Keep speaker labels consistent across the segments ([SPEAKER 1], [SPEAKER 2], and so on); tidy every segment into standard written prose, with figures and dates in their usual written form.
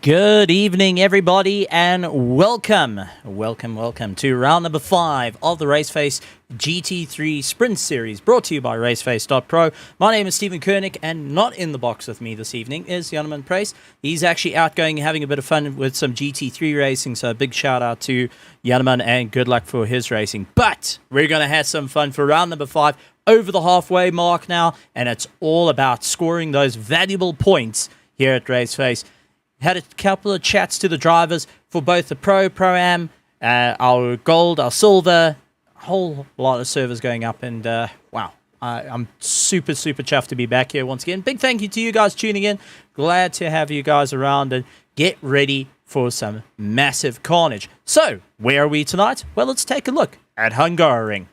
[SPEAKER 1] Good evening, everybody, and welcome to round number 5 of the RaceFace GT3 Sprint Series, brought to you by RaceFace.pro. My name is Stephen Koenig, and not in the box with me this evening is Jan Price. He's actually outgoing, having a bit of fun with some GT3 racing, so a big shout out to Jan, and good luck for his racing. But we're going to have some fun for round number 5, over the halfway mark now, and it's all about scoring those valuable points here at RaceFace. Had a couple of chats to the drivers for both the Pro-Am, our Gold, our Silver, a whole lot of servers going up, and wow, I'm super chuffed to be back here once again. Big thank you to you guys tuning in. Glad to have you guys around, and get ready for some massive carnage. So, where are we tonight? Well, let's take a look at Hungaroring.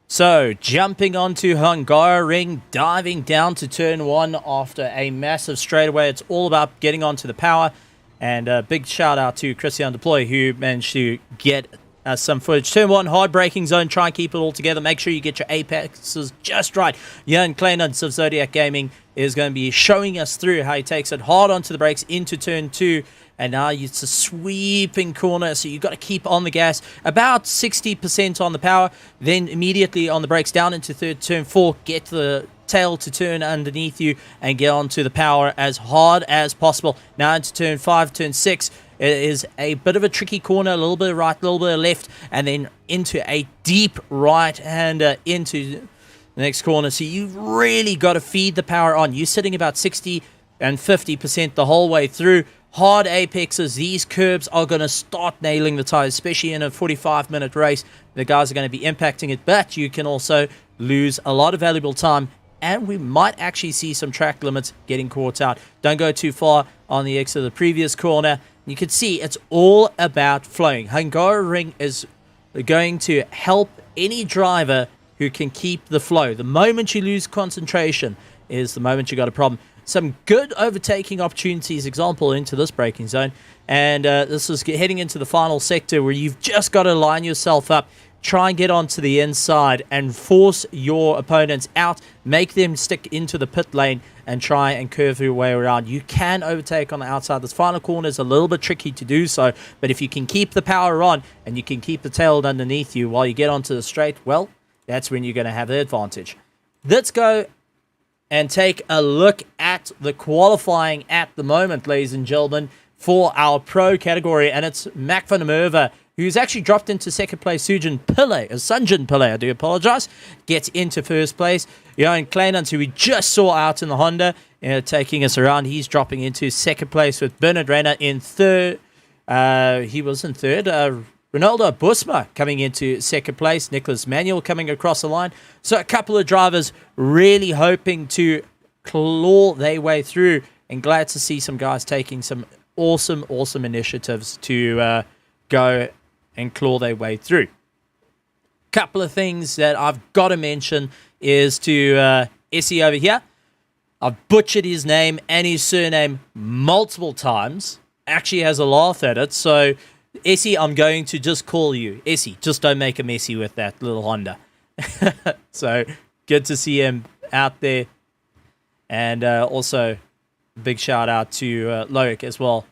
[SPEAKER 1] So, jumping onto Hungaroring, diving down to turn 1 after a massive straightaway. It's all about getting onto the power. And a big shout out to Christian Deploy, who managed to get some footage. Turn 1, hard braking zone, try and keep it all together. Make sure you get your apexes just right. Jan Kleinans of Zodiac Gaming is going to be showing us through how he takes it hard onto the brakes into turn 2. And now it's a sweeping corner, so you've got to keep on the gas. About 60% on the power, then immediately on the brakes down into turn 4. Get the tail to turn underneath you and get onto the power as hard as possible. Now into turn 5, turn 6. It is a bit of a tricky corner, a little bit of right, a little bit of left, and then into a deep right-hander into the next corner. So you've really got to feed the power on. You're sitting about 60 and 50% the whole way through. Hard apexes, these curbs are going to start nailing the tires, especially in a 45-minute race. The guys are going to be impacting it, but you can also lose a lot of valuable time, and we might actually see some track limits getting caught out. Don't go too far on the exit of the previous corner. You can see it's all about flowing. Hungaroring is going to help any driver who can keep the flow. The moment you lose concentration is the moment you got a problem. Some good overtaking opportunities, example, into this braking zone. And this is heading into the final sector where you've just got to line yourself up, try and get onto the inside and force your opponents out, make them stick into the pit lane and try and curve your way around. You can overtake on the outside. This final corner is a little bit tricky to do so, but if you can keep the power on and you can keep the tail underneath you while you get onto the straight, well, that's when you're going to have the advantage. Let's go and take a look at the qualifying at the moment, ladies and gentlemen, for our pro category. And it's Mac van der Merwe, who's actually dropped into second place. Sunjin Pillay, I do apologize, gets into first place. Jan Kleinans, who we just saw out in the Honda, taking us around, he's dropping into second place with Bernard Renner in third. He was in third. Ronaldo Busma coming into second place. Nicholas Manuel coming across the line. So a couple of drivers really hoping to claw their way through, and glad to see some guys taking some awesome initiatives to go and claw their way through. Couple of things that I've got to mention is to Essie over here. I've butchered his name and his surname multiple times. Actually has a laugh at it, so Essie, I'm going to just call you Essie. Just don't make a messy with that little Honda. So, good to see him out there. And also, big shout out to Loic as well,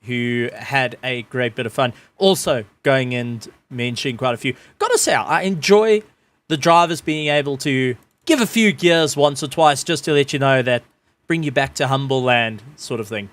[SPEAKER 1] who had a great bit of fun. Also, going and mentioning quite a few. Gotta say, I enjoy the drivers being able to give a few gears once or twice just to let you know that bring you back to humble land sort of thing.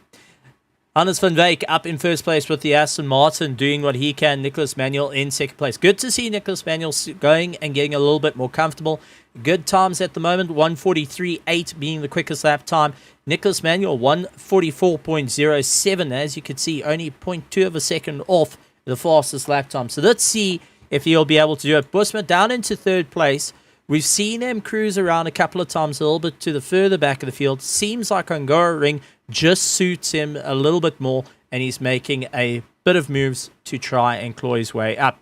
[SPEAKER 1] Hannes van Wyk up in first place with the Aston Martin, doing what he can. Nicholas Manuel in second place. Good to see Nicholas Manuel going and getting a little bit more comfortable. Good times at the moment, 1:43.8 being the quickest lap time. Nicholas Manuel, 1:44.07. As you can see, only 0.2 of a second off the fastest lap time. So let's see if he'll be able to do it. Busma down into third place. We've seen him cruise around a couple of times, a little bit to the further back of the field. Seems like Hungaroring just suits him a little bit more, and he's making a bit of moves to try and claw his way up.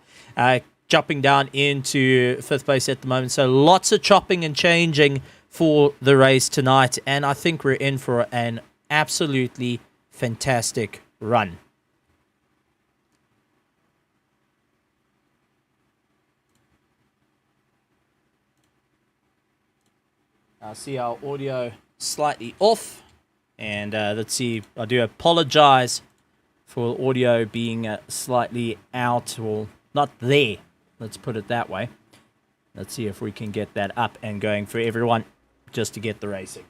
[SPEAKER 1] Jumping down into fifth place at the moment. So lots of chopping and changing for the race tonight, and I think we're in for an absolutely fantastic run. I see our audio slightly off. And let's see, I do apologize for audio being slightly out or not there. Let's put it that way. Let's see if we can get that up and going for everyone just to get the racing.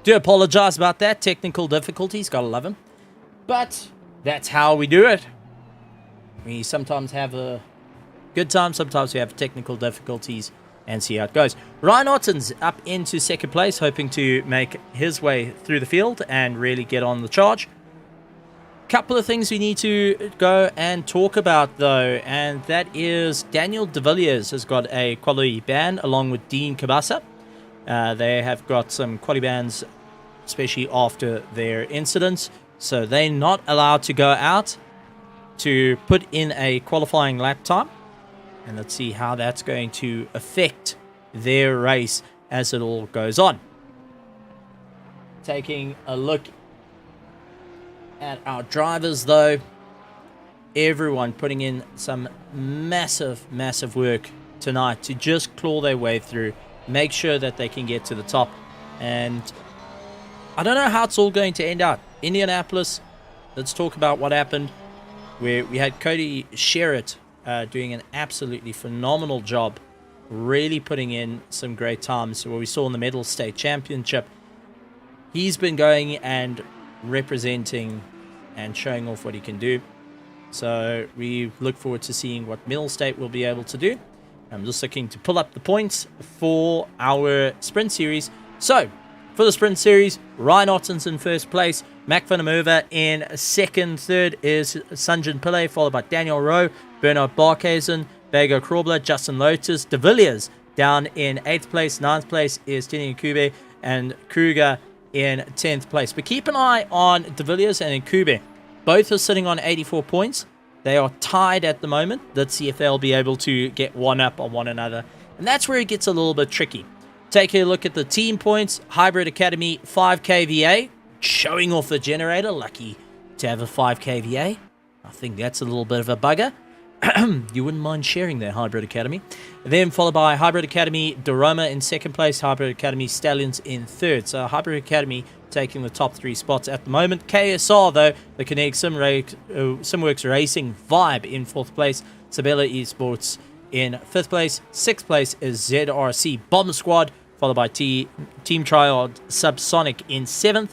[SPEAKER 1] Do apologize about that. Technical difficulties, gotta love them. But that's how we do it. We sometimes have a good time, sometimes we have technical difficulties, and see how it goes. Ryan Otten's up into second place, hoping to make his way through the field and really get on the charge. Couple of things we need to go and talk about, though, and that is Daniel de Villiers has got a quality ban along with Dean Kabasa. They have got some quality bans, especially after their incidents, so they're not allowed to go out to put in a qualifying lap time. And let's see how that's going to affect their race as it all goes on. Taking a look at our drivers, though, everyone putting in some massive, massive work tonight to just claw their way through, make sure that they can get to the top. And I don't know how it's all going to end up. Indianapolis, let's talk about what happened, where we had Cody Sherritt doing an absolutely phenomenal job, really putting in some great times. So what we saw in the Medal State Championship, he's been going and representing and showing off what he can do. So we look forward to seeing what Middle State will be able to do. I'm just looking to pull up the points for our Sprint Series. So for the Sprint Series, Ryan Otten's in first place, Mac van der Merwe in second. Third is Sanjin Pillay, followed by Daniel Rowe, Bernard Barkhuizen, Bego Krobler, Justin Lotus, de Villiers down in 8th place. 9th place is Tini Nkube and Kruger in 10th place. But keep an eye on de Villiers and Nkube. Both are sitting on 84 points. They are tied at the moment. Let's see if they'll be able to get one up on one another. And that's where it gets a little bit tricky. Take a look at the team points. Hybrid Academy 5 kVA, showing off the generator. Lucky to have a 5 kVA. I think that's a little bit of a bugger. You wouldn't mind sharing there, Hybrid Academy. Then followed by Hybrid Academy Doroma in second place, Hybrid Academy Stallions in third. So Hybrid Academy taking the top 3 spots at the moment. KSR, though, the Kinetic Simworks Racing Vibe in 4th place. Sabella Esports in 5th place. 6th place is ZRC Bomb Squad, followed by Team Triad Subsonic in 7th.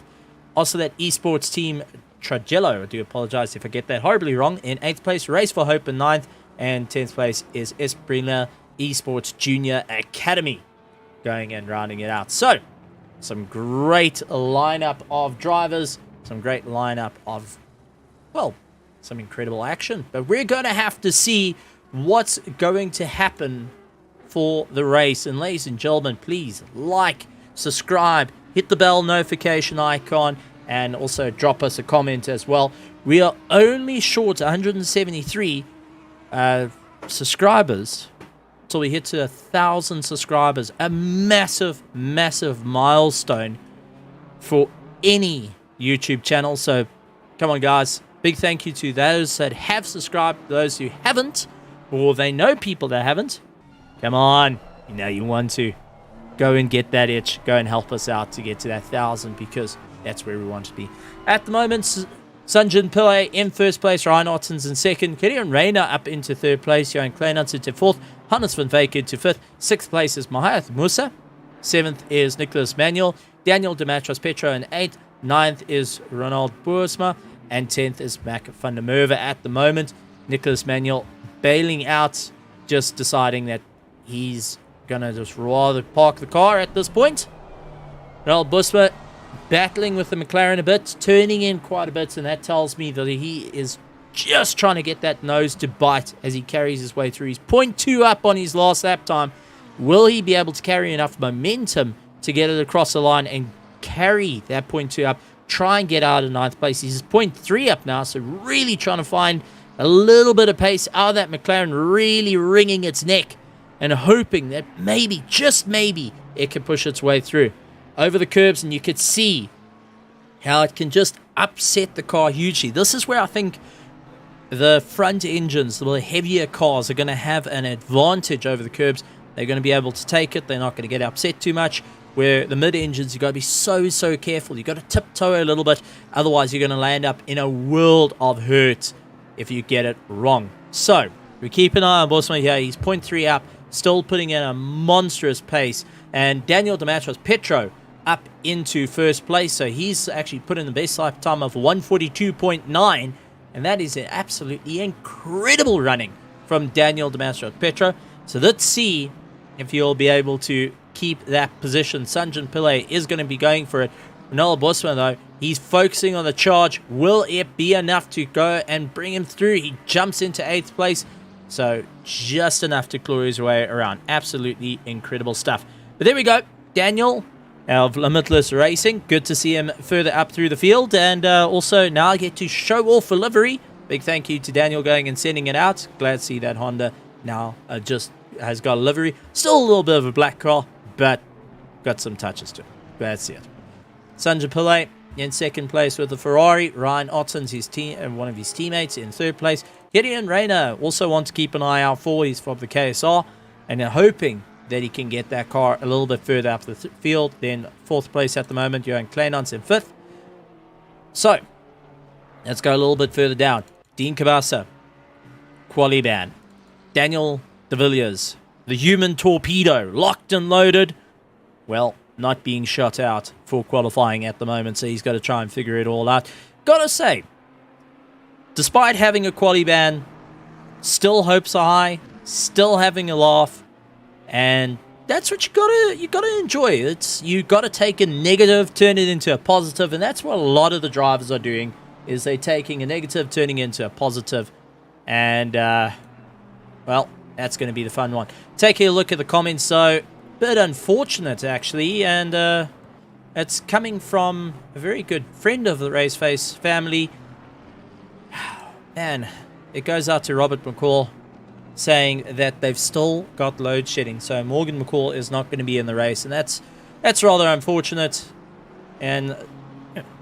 [SPEAKER 1] Also that esports team Tragello, I do apologize if I get that horribly wrong, in 8th place. Race for Hope in 9th, and 10th place is Esprina Esports Junior Academy going and rounding it out. So some great lineup of drivers, some great lineup of, well, some incredible action, but we're going to have to see what's going to happen for the race. And ladies and gentlemen, please like, subscribe, hit the bell notification icon, and also drop us a comment as well. We are only short 173 subscribers until we hit to 1,000 subscribers. A massive, massive milestone for any YouTube channel. So come on, guys. Big thank you to those that have subscribed, those who haven't, or they know people that haven't. Come on. You know you want to. Go and get that itch. Go and help us out to get to that 1,000, because that's where we want to be. At the moment, Sanjin Pillay in first place, Ryan Otten's in second, Gideon Rayner up into third place, Johan Kleinans into fourth, Hannes van Veek into fifth, 6th place is Mahath Musa, 7th is Nicholas Manuel, Daniel Dematros Petro in 8th, 9th is Ronald Boersma, and 10th is Mac van der Merwe at the moment. Nicholas Manuel bailing out, just deciding that he's going to just rather park the car at this point. Ronald Boersma battling with the McLaren a bit, turning in quite a bit, and that tells me that he is just trying to get that nose to bite as he carries his way through. He's 0.2 up on his last lap time. Will he be able to carry enough momentum to get it across the line and carry that 0.2 up, try and get out of 9th place? He's 0.3 up now, so really trying to find a little bit of pace out of that McLaren, really wringing its neck and hoping that maybe, just maybe, it can push its way through over the curbs, and you could see how it can just upset the car hugely. This is where I think the front engines, the heavier cars, are going to have an advantage over the curbs. They're going to be able to take it. They're not going to get upset too much. Where the mid-engines, you've got to be so careful. You've got to tiptoe a little bit. Otherwise, you're going to land up in a world of hurt if you get it wrong. So, we keep an eye on Bosma here. He's 0.3 up, still putting in a monstrous pace. And Daniel Petro up into first place. So, he's actually put in the best lap time of 142.9. And that is an absolutely incredible running from Daniel Petro. So, let's see if he'll be able to keep that position. Sanjan Pillay is going to be going for it. Ronaldo Bosman, though, he's focusing on the charge. Will it be enough to go and bring him through? He jumps into 8th place. So just enough to claw his way around. Absolutely incredible stuff. But there we go. Daniel of Limitless Racing. Good to see him further up through the field. And also now I get to show off a livery. Big thank you to Daniel going and sending it out. Glad to see that Honda now just has got a livery. Still a little bit of a black car, but got some touches to it. Glad to see it. Sanjay Pillay in 2nd place with the Ferrari. Ryan Otten's his team and one of his teammates in 3rd place. Gideon Rayner also want to keep an eye out for. He's from the KSR, and they're hoping that he can get that car a little bit further up the field. Then 4th place at the moment, Johan Kleinans in 5th. So let's go a little bit further down. Dean Cabasa, Qualiban, Daniel De Villiers, the human torpedo, locked and loaded. Well, not being shot out for qualifying at the moment, so he's got to try and figure it all out. Gotta say, despite having a quali ban, still hopes are high, still having a laugh, and that's what you gotta enjoy. You gotta take a negative, turn it into a positive, and that's what a lot of the drivers are doing. Is they're taking a negative, turning it into a positive, and well, that's going to be the fun one. Taking a look at the comments, so bit unfortunate actually, and it's coming from a very good friend of the RaceFace family. And it goes out to Robert McCall, saying that they've still got load shedding, so Morgan McCall is not going to be in the race, and that's rather unfortunate. And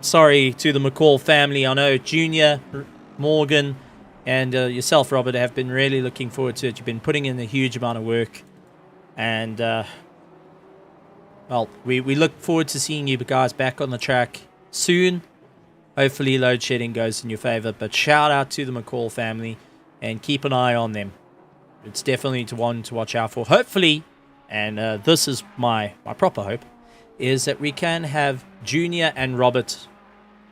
[SPEAKER 1] sorry to the McCall family. I know Junior, Morgan, and yourself, Robert, have been really looking forward to it. You've been putting in a huge amount of work, and well, we look forward to seeing you guys back on the track soon. Hopefully load shedding goes in your favor, but shout out to the McCall family and keep an eye on them. It's definitely one to watch out for. Hopefully, and this is my proper hope, is that we can have Junior and Robert,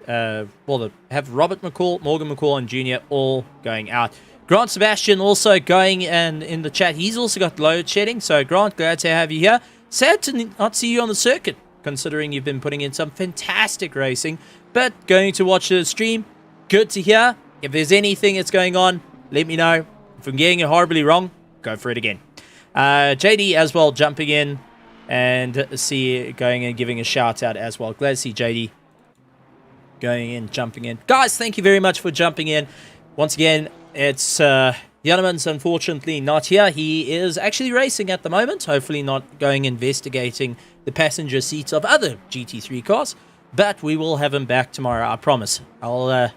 [SPEAKER 1] have Robert McCall, Morgan McCall, and Junior all going out. Grant Sebastian also going, and in the chat, he's also got load shedding. So Grant, glad to have you here. Sad to not see you on the circuit, considering you've been putting in some fantastic racing. But going to watch the stream, good to hear. If there's anything that's going on, let me know. If I'm getting it horribly wrong, go for it again. JD as well jumping in, and going and giving a shout out as well. Glad to see JD going in, jumping in. Guys, thank you very much for jumping in. Once again, it's Janneman's unfortunately not here. He is actually racing at the moment. Hopefully not going investigating the passenger seats of other GT3 cars. But we will have him back tomorrow, I promise. I'll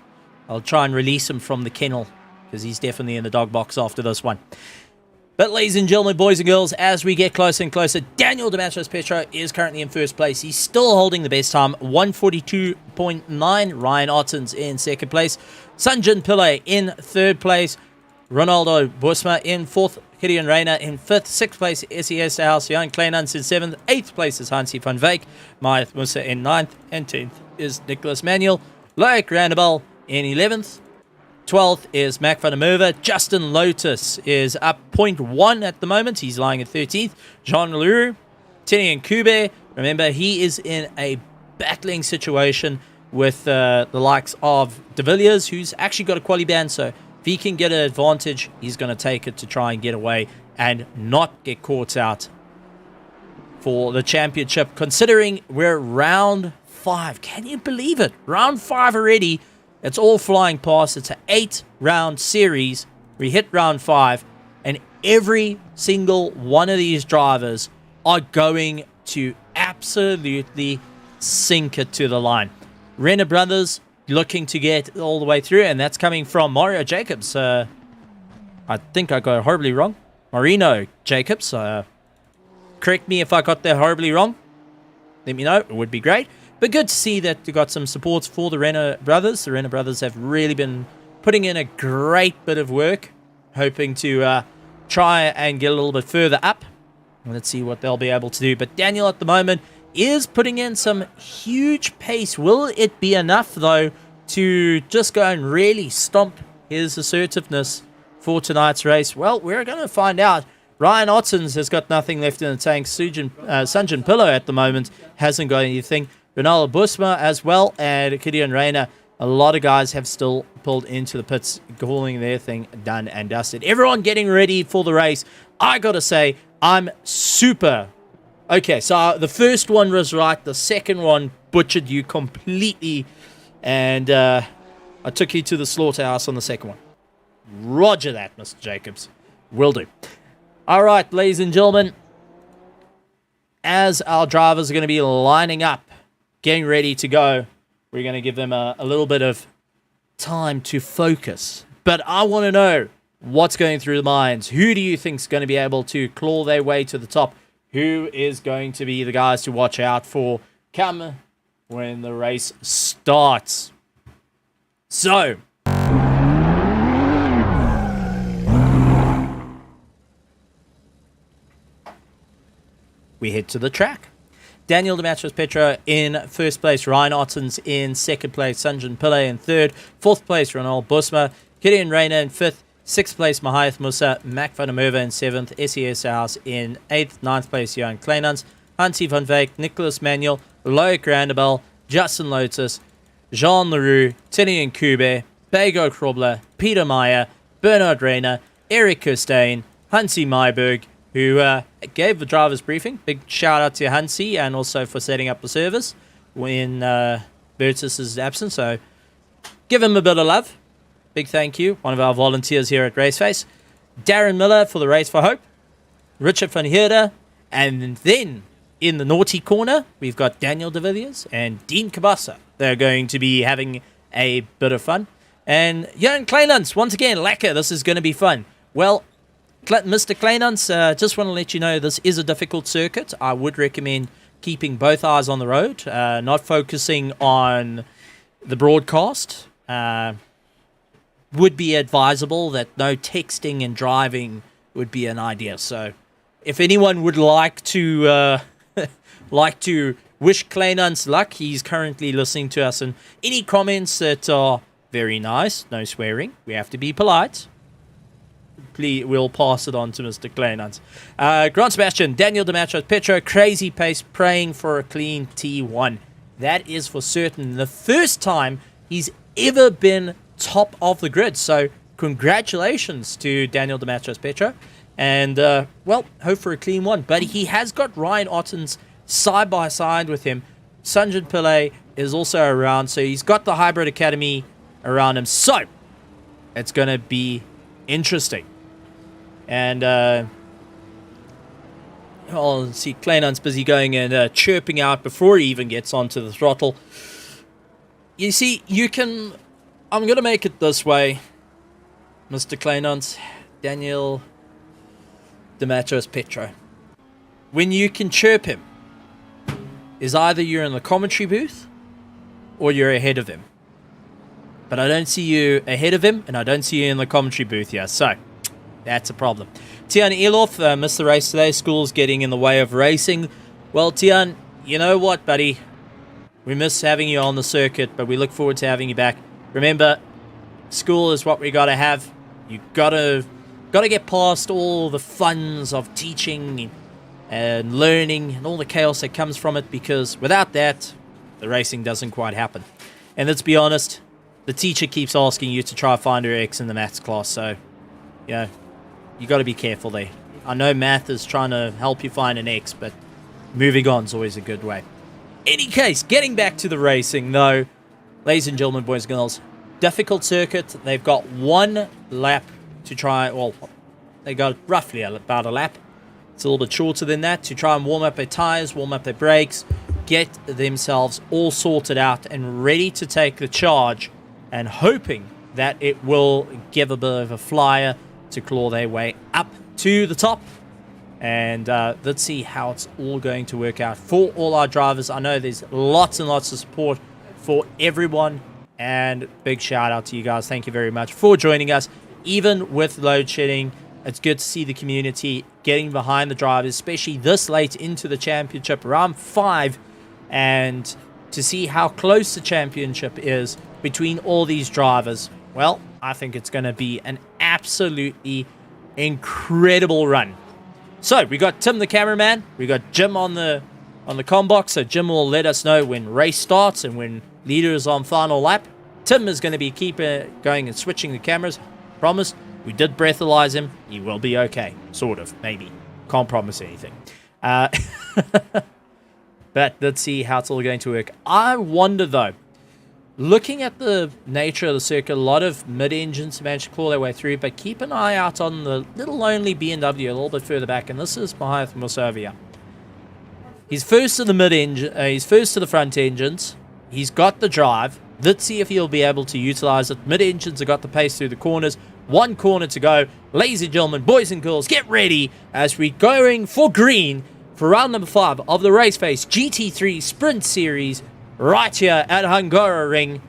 [SPEAKER 1] try and release him from the kennel, because he's definitely in the dog box after this one. But ladies and gentlemen, boys and girls, as we get closer and closer, Daniel Petro is currently in first place. He's still holding the best time, 142.9. Ryan Ottens in second place. Sanjan Pillay in third place. Ronaldo Bosma in fourth. Gideon Rayner in fifth. Sixth place, SES House. Jan Kleinans in seventh. Eighth place is Hansi van Wyk. Maeth Musa in ninth. And 10th is Nicholas Manuel. Loic Randebal in 11th. 12th is Mac van der Merwe. Justin Lotus is up 0.1 at the moment. He's lying at 13th. Jean Leroux, Tinian Kube. Remember, he is in a battling situation with the likes of De Villiers, who's actually got a quali ban. So if he can get an advantage, he's going to take it to try and get away and not get caught out for the championship, considering we're round 5. Can you believe it? Round 5 already. It's all flying past. It's an 8-round series. We hit round 5, and every single one of these drivers are going to absolutely sink it to the line. Renner Brothers looking to get all the way through, and that's coming from Mario Jacobs. I think I got it horribly wrong. Marino Jacobs. Correct me if I got that horribly wrong. Let me know. It would be great. But good to see that you got some support for the Renner brothers. The Renner brothers have really been putting in a great bit of work, hoping to try and get a little bit further up. Let's see what they'll be able to do. But Daniel at the moment is putting in some huge pace. Will it be enough, though, to just go and really stomp his assertiveness for tonight's race? Well, we're going to find out. Ryan Ottens has got nothing left in the tank. Sanjin Pillow at the moment hasn't got anything. Ronaldo Busma as well, and Gideon Rayner. A lot of guys have still pulled into the pits, calling their thing done and dusted. Everyone getting ready for the race. I got to say, I'm super... Okay, so the first one was right. The second one butchered you completely. And I took you to the slaughterhouse on the second one. Roger that, Mr. Jacobs. Will do. All right, ladies and gentlemen. As our drivers are going to be lining up, getting ready to go, we're going to give them a little bit of time to focus. But I want to know what's going through the minds. Who do you think is going to be able to claw their way to the top? Who is going to be the guys to watch out for come when the race starts? So, we head to the track. Daniel Demetrius-Petro in first place. Ryan Ottens in second place. Sanjin Pillay in third. Fourth place, Ronald Busma. Gideon Rayner in fifth. Sixth place, Mahath Musa. Mac van der Merwe in seventh. SES House in eighth. Ninth place, Johan Kleinans. Hansi van Veek. Nicholas Manuel. Loic Randabel. Justin Lotus. Jean Leroux. Tinian Kube. Bego Krobler. Peter Meyer. Bernard Rayner. Eric Kirstein. Hansi Myberg, who gave the driver's briefing. Big shout out to Hansi and also for setting up the service when Bertus is absent. So give him a bit of love. Big thank you. One of our volunteers here at RaceFace. Darren Miller for the Race for Hope. Richard van Heerden. And then in the naughty corner, we've got Daniel de Villiers and Dean Cabasa. They're going to be having a bit of fun. And Johan Kleinans, once again, lekker. This is going to be fun. Well, Mr. Kleinans, just want to let you know this is a difficult circuit. I would recommend keeping both eyes on the road, not focusing on the broadcast. Would be advisable that no texting and driving would be an idea. So if anyone would like to wish Kleinans luck, he's currently listening to us. And any comments that are very nice, no swearing, we have to be polite. Please, we'll pass it on to Mr. Kleinans. Grant Sebastian, Daniel Demetrius-Petro, crazy pace, praying for a clean T1. That is for certain. The first time he's ever been top of the grid. So congratulations to Daniel Demetrius-Petro. And, well, hope for a clean one. But he has got Ryan Ottens side by side with him. Sanjin Pillay is also around. So he's got the Hybrid Academy around him. So it's going to be interesting. And I'll see Kleinan's busy going and chirping out before he even gets onto the throttle. You see, I'm going to make it this way, Mr. Kleinans, Daniel Demetrius-Petro. When you can chirp him, is either you're in the commentary booth or you're ahead of him. But I don't see you ahead of him, and I don't see you in the commentary booth here. So, that's a problem. Tian Elof missed the race today. School's getting in the way of racing. Well, Tian, you know what, buddy? We miss having you on the circuit, but we look forward to having you back. Remember, school is what we got to have. You got to get past all the funs of teaching and learning and all the chaos that comes from it, because without that, the racing doesn't quite happen. And let's be honest, the teacher keeps asking you to try find her X in the maths class, so, yeah, you got to be careful there. I know math is trying to help you find an X, but moving on is always a good way. Any case, getting back to the racing, though, ladies and gentlemen, boys and girls, difficult circuit. They've got one lap to try, well, they got roughly about a lap. It's a little bit shorter than that to try and warm up their tires, warm up their brakes, get themselves all sorted out and ready to take the charge, and hoping that it will give a bit of a flyer to claw their way up to the top And let's see how it's all going to work out for all our drivers. I know there's lots and lots of support for everyone. And big shout out to you guys. Thank you very much for joining us. Even with load shedding, it's good to see the community getting behind the drivers, especially this late into the championship, round 5, and to see how close the championship is between all these drivers. Well, I think it's going to be an absolutely incredible run. So we got Tim the cameraman, we got Jim on the combox, so Jim will let us know when race starts and when leader is on final lap. Tim is going to be going and switching the cameras. Promise. We did breathalyze him. He will be okay. Sort of. Maybe. Can't promise anything. But let's see how it's all going to work. I wonder, though, looking at the nature of the circuit, a lot of mid-engines managed to claw their way through, but keep an eye out on the little lonely BMW a little bit further back, and this is Mahath Musavia. He's first to the mid-engine. He's first to the front engines. He's got the drive. Let's see if he'll be able to utilize it. Mid-engines have got the pace through the corners. 1 corner to go. Ladies and gentlemen, boys and girls, get ready as we're going for green for round number 5 of the RaceFace GT3 Sprint Series right here at Hungaroring.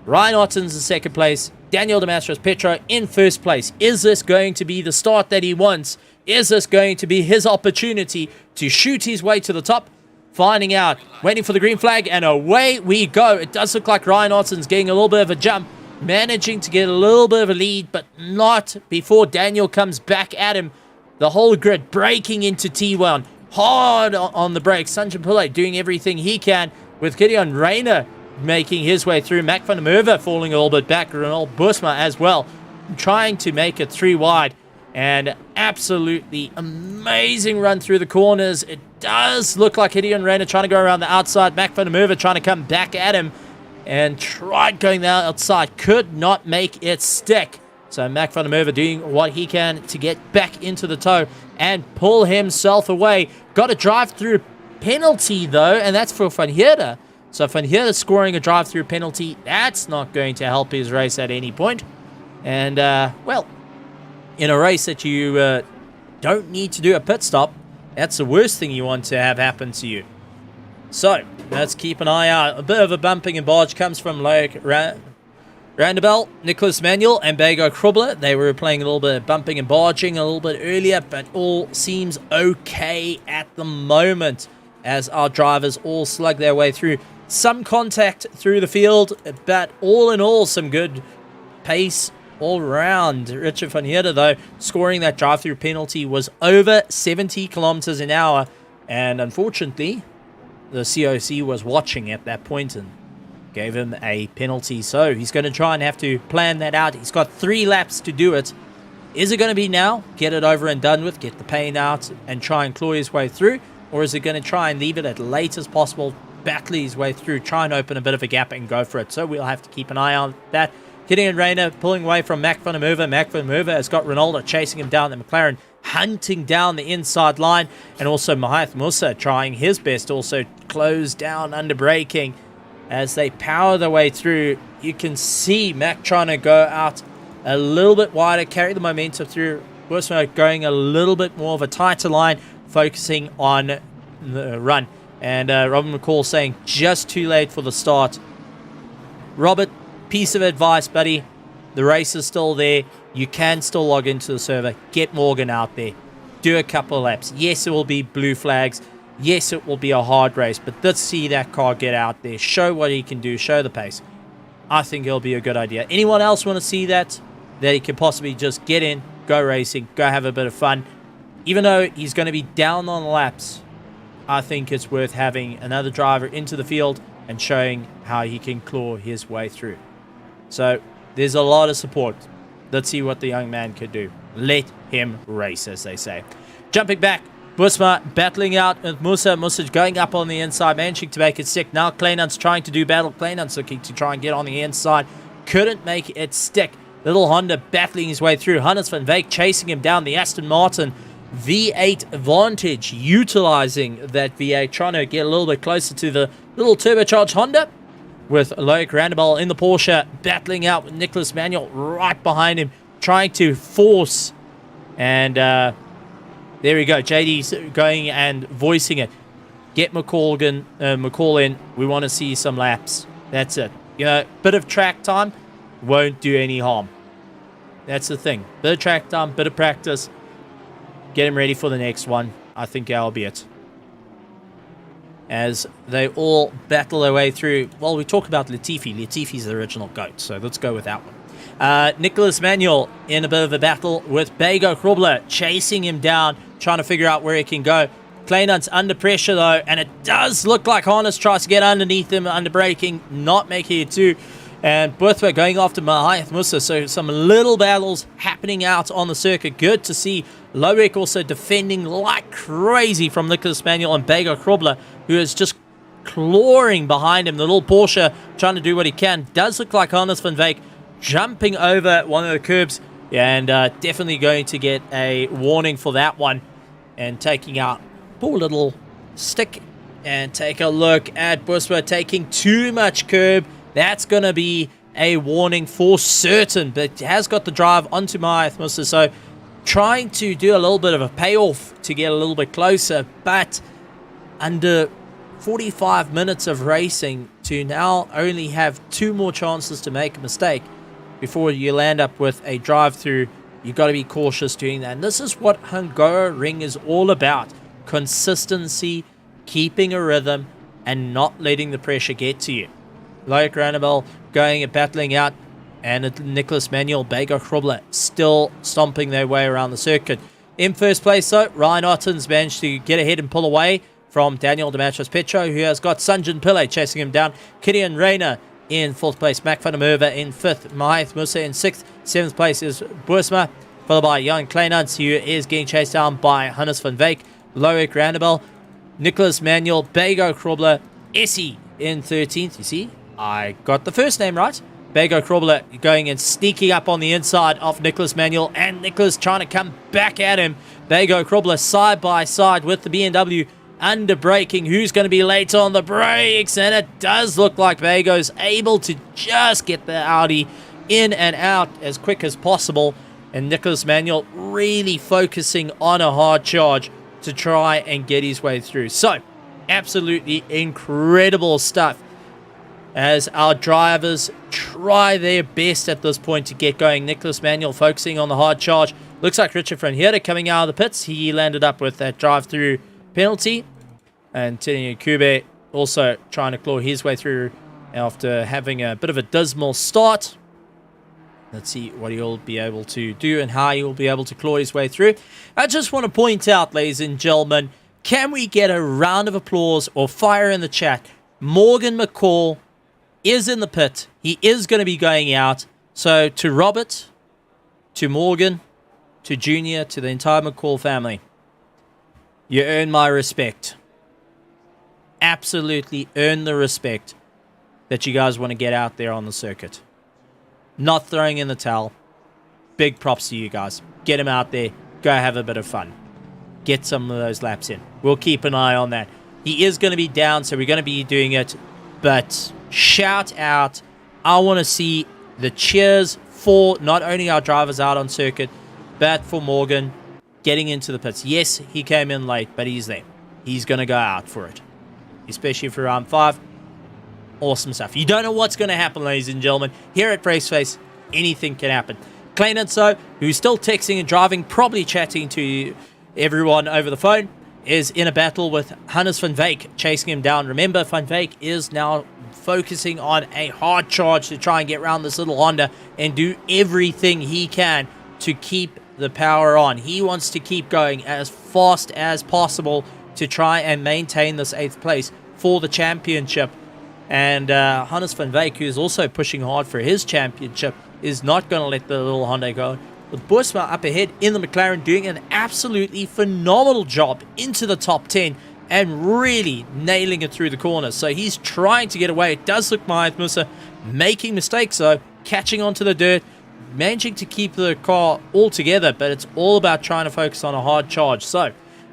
[SPEAKER 1] Ryan Otten's in second place. Daniel Damascus Petro in first place. Is this going to be the start that he wants? Is this going to be his opportunity to shoot his way to the top? Finding out. Waiting for the green flag, and away we go. It does look like Ryan Otten's getting a little bit of a jump. Managing to get a little bit of a lead, but not before Daniel comes back at him. The whole grid breaking into T1. Hard on the brakes. Sanjay Pillay doing everything he can, with Gideon Rayner making his way through. Mac van der Merwe falling a little bit back. Ronald Busma as well, trying to make it 3 wide. And absolutely amazing run through the corners. It does look like Gideon Rayner trying to go around the outside. Mac van der Merwe trying to come back at him. And tried going there outside. Could not make it stick. So Mac van der Merwe doing what he can to get back into the tow and pull himself away. Got a drive-through penalty, though, and that's for Van Heerden. So Van Heerden scoring a drive-through penalty. That's not going to help his race at any point. And, well, in a race that you don't need to do a pit stop, that's the worst thing you want to have happen to you. So, let's keep an eye out. A bit of a bumping and barge comes from Loic Randabel, Nicholas Manuel, and Bego Krubler. They were playing a little bit of bumping and barging a little bit earlier, but all seems okay at the moment as our drivers all slug their way through. Some contact through the field, but all in all, some good pace all round. Richard van Heerden, though, scoring that drive-through penalty was over 70 kilometers an hour, and unfortunately, the COC was watching at that point and gave him a penalty. So he's going to try and have to plan that out. He's got 3 laps to do it. Is it going to be now? Get it over and done with, get the pain out, and try and claw his way through? Or is it going to try and leave it as late as possible, battle his way through, try and open a bit of a gap and go for it? So we'll have to keep an eye on that. Gideon Rayner pulling away from Mac van der Merwe. Mac van der Merwe has got Ronaldo chasing him down the McLaren, hunting down the inside line, and also Mahath Musa trying his best to also close down under braking as they power their way through. You can see Mac trying to go out a little bit wider, carry the momentum through. Busma going a little bit more of a tighter line, focusing on the run. And Robert McCall saying just too late for the start. Robert, piece of advice, buddy. The race is still there. You can still log into the server. Get Morgan out there. Do a couple of laps. Yes, it will be blue flags. Yes, it will be a hard race. But let's see that car get out there. Show what he can do. Show the pace. I think it'll be a good idea. Anyone else want to see that? That he can possibly just get in, go racing, go have a bit of fun. Even though he's going to be down on laps, I think it's worth having another driver into the field and showing how he can claw his way through. So there's a lot of support. Let's see what the young man could do. Let him race, as they say. Jumping back, Busma battling out with Musa. Musa going up on the inside, managing to make it stick. Now Kleinan's trying to do battle. Kleinan's looking to try and get on the inside. Couldn't make it stick. Little Honda battling his way through. Hannes van Veek chasing him down. The Aston Martin V8 Vantage, utilizing that V8, trying to get a little bit closer to the little turbocharged Honda. With Loic Randabel in the Porsche, battling out with Nicholas Manuel right behind him, trying to force and There we go. JD's going and voicing it. Get McCall in. We want to see some laps. That's it. You know, bit of track time won't do any harm. That's the thing. Bit of track time, bit of practice. Get him ready for the next one. I think that'll be it. As they all battle their way through. Well, we talk about Latifi. Latifi's the original GOAT, so let's go with that one. Nicholas Manuel in a bit of a battle with Bego Krobler, chasing him down, trying to figure out where he can go. Kleinund's under pressure, though, and it does look like Harness tries to get underneath him, under braking, not making it to. And Berthwa going after Mahath Musa, so some little battles happening out on the circuit. Good to see Loic also defending like crazy from Nicholas Manuel and Bego Krobler, who is just clawing behind him. The little Porsche trying to do what he can. Does look like Hannes van Wyk jumping over one of the curbs, and definitely going to get a warning for that one. And taking out poor little stick. And take a look at Buswa taking too much curb. That's going to be a warning for certain, but has got the drive onto Mahath Musa, so trying to do a little bit of a payoff to get a little bit closer, but under 45 minutes of racing to now only have 2 more chances to make a mistake before you land up with a drive-through. You've got to be cautious doing that, and this is what Hungaroring is all about. Consistency, keeping a rhythm, and not letting the pressure get to you. Loic Ranabel going and battling out, and Nicholas Manuel, Bego Krobler still stomping their way around the circuit. In first place, though, Ryan Ottens managed to get ahead and pull away from Daniel Demetrius Petro, who has got Sanjin Pillay chasing him down. Killian Rayner in 4th place, Mac van der Merwe in 5th, Mahath Musa in 6th. 7th place is Boersma, followed by Jan Kleinans, who is getting chased down by Hannes van Wyk, Loic Ranabel, Nicholas Manuel, Bego Krobler, Essie in 13th. You see, I got the first name right. Bego Krobler going and sneaking up on the inside of Nicholas Manuel, and Nicholas trying to come back at him. Bego Krobler side by side with the BMW, under braking. Who's going to be late on the brakes? And it does look like Bego's able to just get the Audi in and out as quick as possible. And Nicholas Manuel really focusing on a hard charge to try and get his way through. So, absolutely incredible stuff as our drivers try their best at this point to get going. Nicholas Manuel focusing on the hard charge. Looks like Richard Franhierde coming out of the pits. He landed up with that drive-through penalty. And Tini Kube also trying to claw his way through after having a bit of a dismal start. Let's see what he'll be able to do and how he'll be able to claw his way through. I just want to point out, ladies and gentlemen, can we get a round of applause or fire in the chat? Morgan McCall is in the pit. He is going to be going out. So to Robert, to Morgan, to Junior, to the entire McCall family, you earn my respect. Absolutely earn the respect that you guys want to get out there on the circuit. Not throwing in the towel. Big props to you guys. Get him out there. Go have a bit of fun. Get some of those laps in. We'll keep an eye on that. He is going to be down, so we're going to be doing it. But shout out. I want to see the cheers for not only our drivers out on circuit, but for Morgan getting into the pits. Yes, he came in late, but he's there. He's going to go out for it. Especially for round 5. Awesome stuff. You don't know what's going to happen, ladies and gentlemen. Here at RaceFace, anything can happen. Kleinunso, who's still texting and driving, probably chatting to everyone over the phone, is in a battle with Hannes van Wyk, chasing him down. Remember, Van Wyk is now focusing on a hard charge to try and get around this little Honda and do everything he can to keep the power on. He wants to keep going as fast as possible to try and maintain this 8th place for the championship. And Hannes van Wyk, who is also pushing hard for his championship, is not going to let the little Honda go. With Boersma up ahead in the McLaren doing an absolutely phenomenal job into the top 10 and really nailing it through the corners. So he's trying to get away. It does look Mahath Musa making mistakes though, catching onto the dirt, managing to keep the car all together, but it's all about trying to focus on a hard charge. So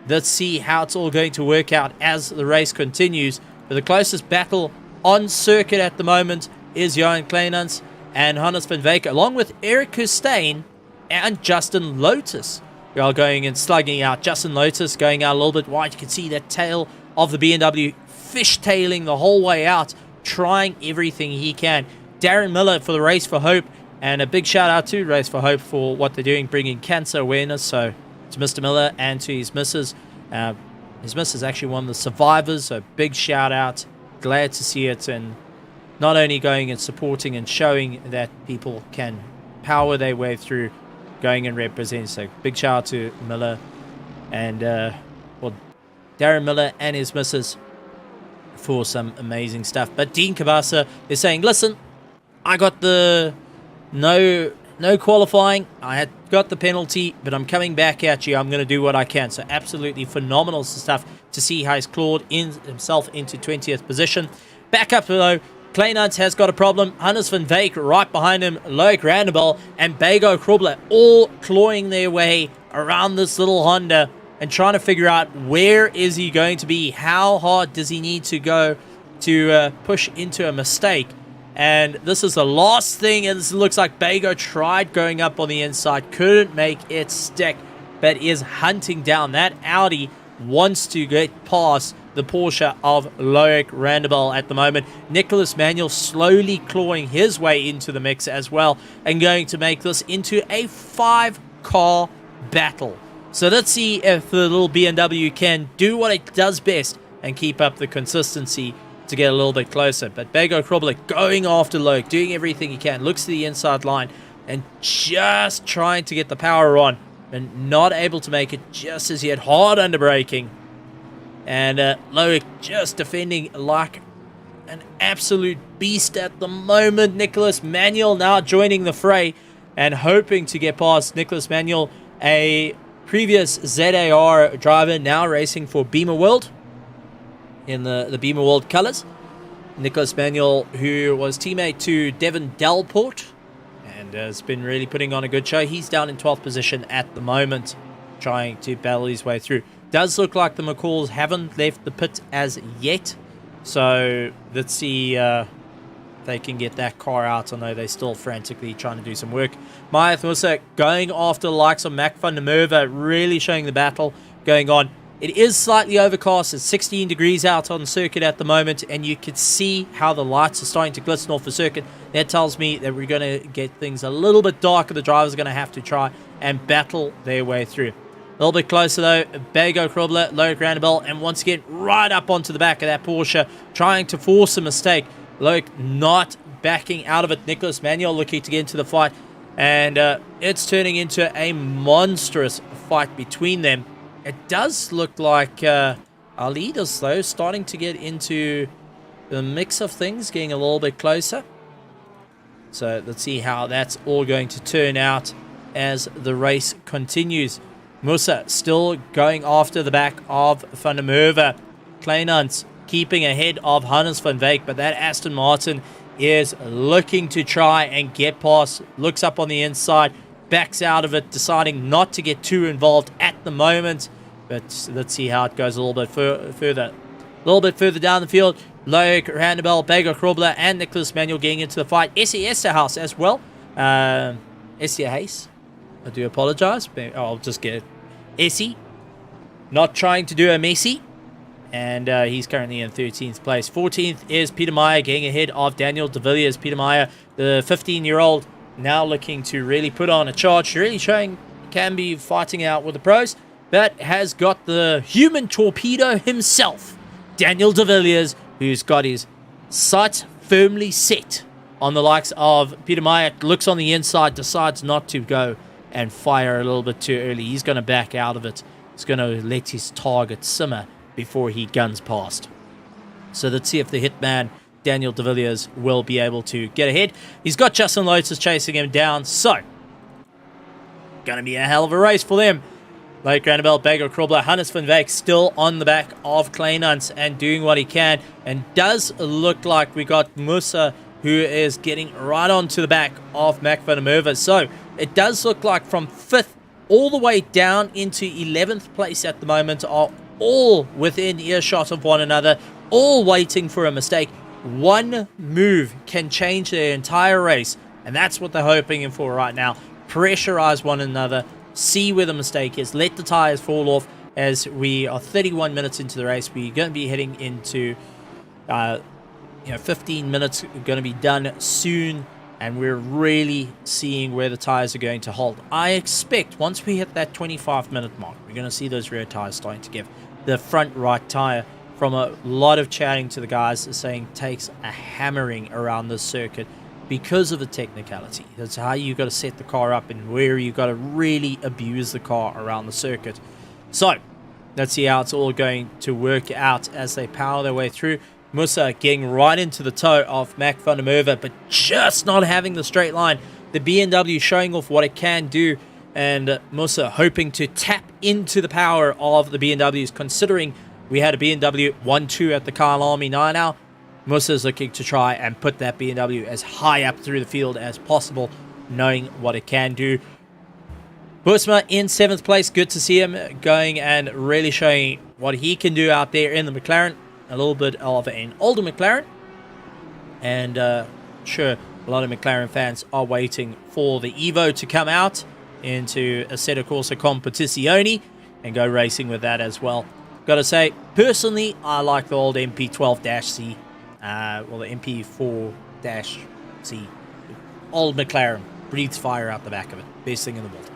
[SPEAKER 1] let's see how it's all going to work out as the race continues. But the closest battle on circuit at the moment is Johan Kleinans and Hannes van Wyk, along with Eric Hussein and Justin Lotus. We are going and slugging out. Justin Lotus going out a little bit wide. You can see that tail of the BMW fishtailing the whole way out, trying everything he can. Darren Miller for the Race for Hope, and a big shout out to Race for Hope for what they're doing, bringing cancer awareness. So to Mr. Miller and to his missus. His missus actually one of the survivors, so big shout out. Glad to see it, and not only going and supporting and showing that people can power their way through, going and representing. So big shout out to Miller and Darren Miller and his missus for some amazing stuff. But Dean Kabasa is saying, listen, I got the no qualifying. I had got the penalty, but I'm coming back at you. I'm going to do what I can. So absolutely phenomenal stuff to see how he's clawed himself into 20th position. Back up below, Kleinans has got a problem. Hannes van Veek right behind him. Loic Randebal and Bego Krobler all clawing their way around this little Honda and trying to figure out where is he going to be. How hard does he need to go to push into a mistake? And this is the last thing, and this looks like Bego tried going up on the inside, couldn't make it stick, but is hunting down. That Audi wants to get past the Porsche of Loic Randebal at the moment. Nicholas Manuel slowly clawing his way into the mix as well, and going to make this into a 5-car battle. So let's see if the little BMW can do what it does best and keep up the consistency to get a little bit closer. But Bego Krobler going after Loic, doing everything he can, looks to the inside line and just trying to get the power on, and not able to make it just as he had hard under braking. And Loic just defending like an absolute beast at the moment. Nicholas Manuel now joining the fray and hoping to get past Nicholas Manuel, a previous ZAR driver, now racing for Beamer World in the Beamer World colors. Nicholas Manuel, who was teammate to Devin Delport and has been really putting on a good show. He's down in 12th position at the moment, trying to battle his way through. Does look like the McCalls haven't left the pit as yet, so let's see if they can get that car out. I know they're still frantically trying to do some work. Maya Musa going after the likes of Mac van der Merwe, really showing the battle going on. It is slightly overcast. It's 16 degrees out on the circuit at the moment, and you can see how the lights are starting to glisten off the circuit. That tells me that we're going to get things a little bit darker. The drivers are going to have to try and battle their way through. A little bit closer though, Bego Krobler, Loic Randebal, and once again right up onto the back of that Porsche, trying to force a mistake. Loic not backing out of it. Nicholas Manuel looking to get into the fight, and it's turning into a monstrous fight between them. It does look like our leaders, though, starting to get into the mix of things, getting a little bit closer. So let's see how that's all going to turn out as the race continues. Musa still going after the back of Van der Merwe. Kleinans keeping ahead of Hannes van Veek, but that Aston Martin is looking to try and get past. Looks up on the inside, backs out of it, deciding not to get too involved at the moment. But let's see how it goes a little bit further. A little bit further down the field, Loic Randebal, Bego Krobler, and Nicholas Manuel getting into the fight. Essie Esterhaus as well. Essie Hayes. I do apologize. I'll just get it. Essie. Not trying to do a Messi. And he's currently in 13th place. 14th is Peter Meyer, getting ahead of Daniel de Villiers. Peter Meyer, the 15-year-old, now looking to really put on a charge. Really showing can be fighting out with the pros, but has got the human torpedo himself, Daniel de Villiers, who's got his sights firmly set on the likes of Peter Meyer. Looks on the inside, decides not to go and fire a little bit too early. He's going to back out of it. He's going to let his target simmer before he guns past. So let's see if the hitman, Daniel de Villiers, will be able to get ahead. He's got Justin Lotus chasing him down, so going to be a hell of a race for them. Loic Randebal, Bego Krobler, Hannes van Veek still on the back of Kleinans and doing what he can. And does look like we got Musa, who is getting right onto the back of Mac van der Merwe. So it does look like from 5th all the way down into 11th place at the moment are all within earshot of one another, all waiting for a mistake. One move can change their entire race, and that's what they're hoping for right now. Pressurize one another see where the mistake is, let the tires fall off. As we are 31 minutes into the race, we're going to be heading into 15 minutes are going to be done soon, and we're really seeing where the tires are going to hold. I expect once we hit that 25-minute mark, we're going to see those rear tires starting to give. The front right tire, from a lot of chatting to the guys, is saying takes a hammering around this circuit because of the technicality. That's how you got to set the car up and where you got to really abuse the car around the circuit. So let's see how it's all going to work out as they power their way through. Musa getting right into the toe of Mac van der Merwe, but just not having the straight line. The BMW showing off what it can do, and Musa hoping to tap into the power of the BMWs, considering we had a BMW 1-2 at the Kyle Army 9 now. Musa's looking to try and put that BMW as high up through the field as possible, knowing what it can do. Busma in 7th place. Good to see him going and really showing what he can do out there in the McLaren. A little bit of an older McLaren. And sure, a lot of McLaren fans are waiting for the Evo to come out into Assetto Corsa Competizione and go racing with that as well. Gotta say, personally, I like the old MP12-C. Well, the MP4-C. Old McLaren. Breathes fire out the back of it. Best thing in the world.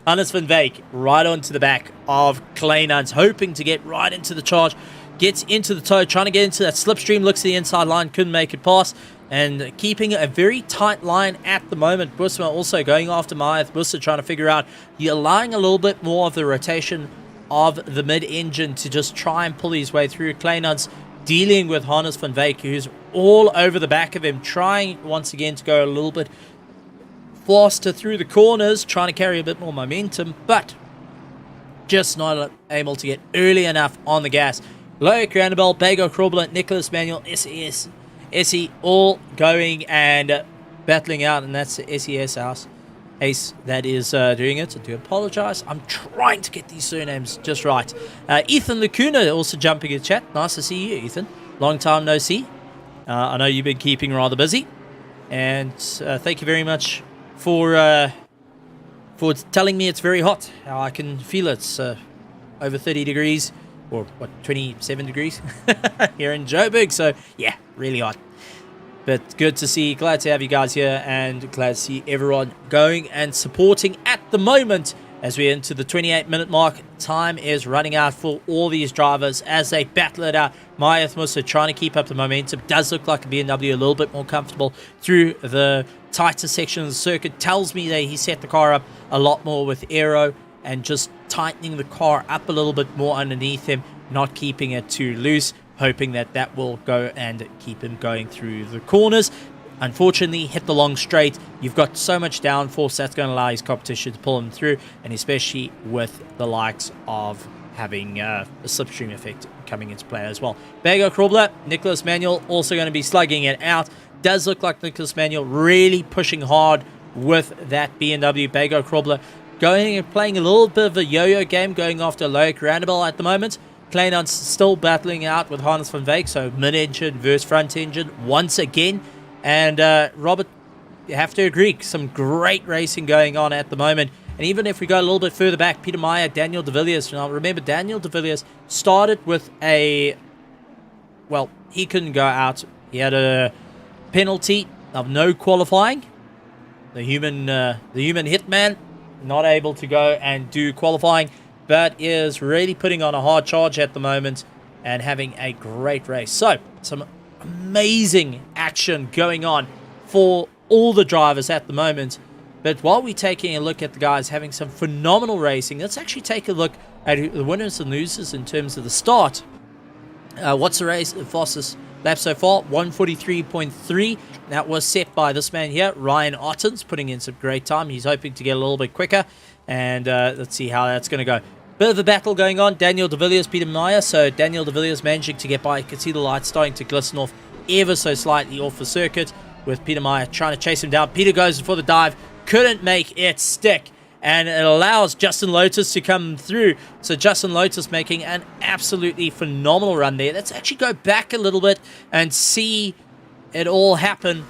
[SPEAKER 1] Hannes van Wyk right onto the back of Kleinans, hoping to get right into the charge. Gets into the toe, trying to get into that slipstream. Looks at the inside line, couldn't make it pass. And keeping a very tight line at the moment. Busma also going after Myeth. Busma trying to figure out, you're allowing a little bit more of the rotation of the mid-engine to just try and pull his way through. Kleinans dealing with Hannes van Wyk, who's all over the back of him, trying once again to go a little bit faster through the corners, trying to carry a bit more momentum, but just not able to get early enough on the gas. Loic Randebel, Bego Krobler, Nicholas Manuel, SES, SE, all going and battling out, and that's the SES house. Ace that is doing it. I do apologize. I'm trying to get these surnames just right. Ethan Lacuna also jumping in chat. Nice to see you, Ethan. Long time no see. I know you've been keeping rather busy, and thank you very much for telling me it's very hot. I can feel it. It's over 30 degrees, or what, 27 degrees here in Joburg. So yeah, really hot. But good to see, glad to have you guys here, and glad to see everyone going and supporting at the moment as we enter the 28-minute mark. Time is running out for all these drivers as they battle it out. Myeth Musa trying to keep up the momentum. Does look like a BMW a little bit more comfortable through the tighter section of the circuit. Tells me that he set the car up a lot more with aero and just tightening the car up a little bit more underneath him, not keeping it too loose, hoping that that will go and keep him going through the corners. Unfortunately, hit the long straight. You've got so much downforce that's going to allow his competition to pull him through, and especially with the likes of having a slipstream effect coming into play as well. Bego Krobler, Nicholas Manuel also going to be slugging it out. Does look like Nicholas Manuel really pushing hard with that BMW. Bego Krobler going and playing a little bit of a yo-yo game, going after Loic Randebel at the moment. Kleinans still battling out with Hannes van Wyk, so mid-engine versus front engine once again. And Robert, you have to agree, some great racing going on at the moment. And even if we go a little bit further back, Peter Meyer, Daniel de Villiers. Now remember, Daniel de Villiers started with a, well, he couldn't go out. He had a penalty of no qualifying. The human hitman, not able to go and do qualifying, but is really putting on a hard charge at the moment and having a great race. So, some amazing action going on for all the drivers at the moment. But while we're taking a look at the guys having some phenomenal racing, let's actually take a look at the winners and losers in terms of the start. What's the race? The fastest lap so far? 143.3. That was set by this man here, Ryan Ottens, putting in some great time. He's hoping to get a little bit quicker. And let's see how that's going to go. Bit of a battle going on. Daniel de Villiers, Peter Meyer. So Daniel de Villiers managing to get by. You can see the lights starting to glisten off ever so slightly off the circuit, with Peter Meyer trying to chase him down. Peter goes for the dive. Couldn't make it stick. And it allows Justin Lotus to come through. So Justin Lotus making an absolutely phenomenal run there. Let's actually go back a little bit and see it all happen.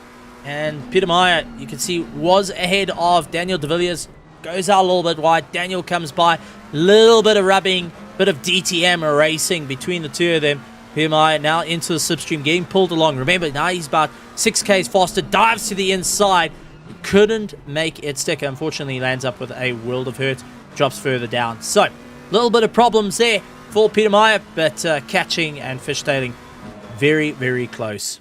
[SPEAKER 1] And Peter Meyer, you can see, was ahead of Daniel de Villiers. goes out a little bit wide. Daniel comes by, little bit of rubbing, bit of DTM racing between the two of them. PMI now into the slipstream, getting pulled along. Remember, now he's about 6Ks faster, dives to the inside. Couldn't make it stick. Unfortunately, lands up with a world of hurt, drops further down. So, a little bit of problems there for Peter Meyer, but catching and fishtailing very, very close.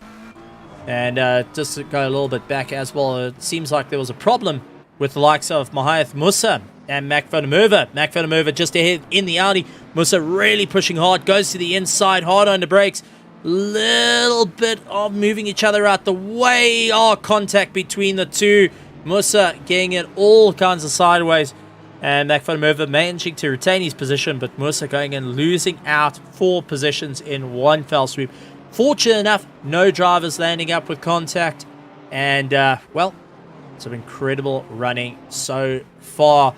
[SPEAKER 1] And just to go a little bit back as well, it seems like there was a problem with the likes of Mahath Musa and Mac van der Merwe. Mac van der Merwe just ahead in the Audi. Musa really pushing hard, goes to the inside, hard on the brakes. Little bit of moving each other out the way. Oh, contact between the two. Musa getting it all kinds of sideways. And Mac van der Merwe managing to retain his position, but Musa going and losing out 4 positions in one fell swoop. Fortunate enough, no drivers landing up with contact. And, well, some incredible running so far.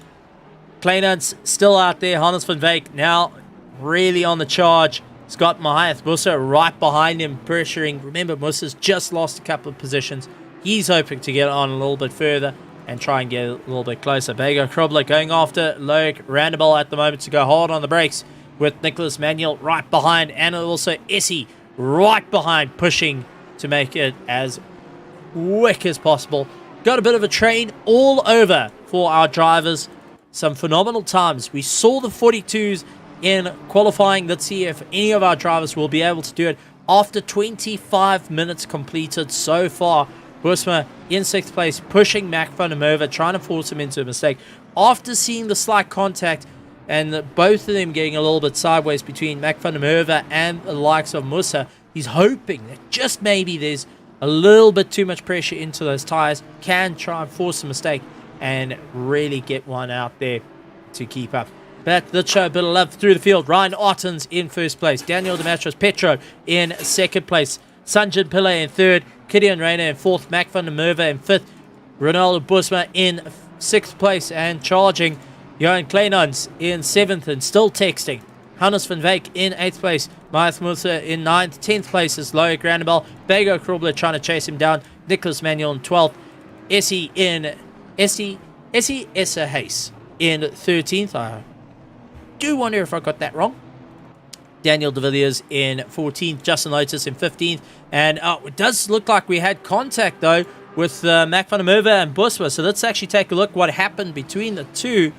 [SPEAKER 1] Kleinans still out there. Hannes van Wyk now really on the charge. He's got Mahath Musa right behind him, pressuring. Remember, Musa's just lost a couple of positions. He's hoping to get on a little bit further and try and get a little bit closer. Vego Krobler going after Loic Randable at the moment to go hard on the brakes, with Nicholas Manuel right behind, and also Essie right behind, pushing to make it as quick as possible. Got a bit of a train all over for our drivers. Some phenomenal times. We saw the 42s in qualifying. Let's see if any of our drivers will be able to do it after 25 minutes completed so far. Busma in 6th place, pushing Mac van der Merwe, trying to force him into a mistake. After seeing the slight contact and both of them getting a little bit sideways between Mac van der Merwe and the likes of Musa, he's hoping that just maybe there's a little bit too much pressure into those tires, can try and force a mistake and really get one out there to keep up. But let's show a bit of love through the field. Ryan Ottens in 1st place. Daniel Dematros Petro in 2nd place. Sanjin Pillay in 3rd. Gideon Rayner in 4th. Mac van der Merwe in 5th. Ronaldo Busma in 6th place. And charging, Johan Kleinans in 7th and still texting. Hannes van Wyk in 8th place. Mahath Musa in 9th. 10th place is Loic Randable. Vego Krobler trying to chase him down. Nicholas Manuel in 12th. Essie Hayes in 13th. I do wonder if I got that wrong. Daniel De Villiers in 14th. Justin Lotus in 15th. And it does look like we had contact, though, with Mac van der Merwe and Busma. So let's actually take a look what happened between the two.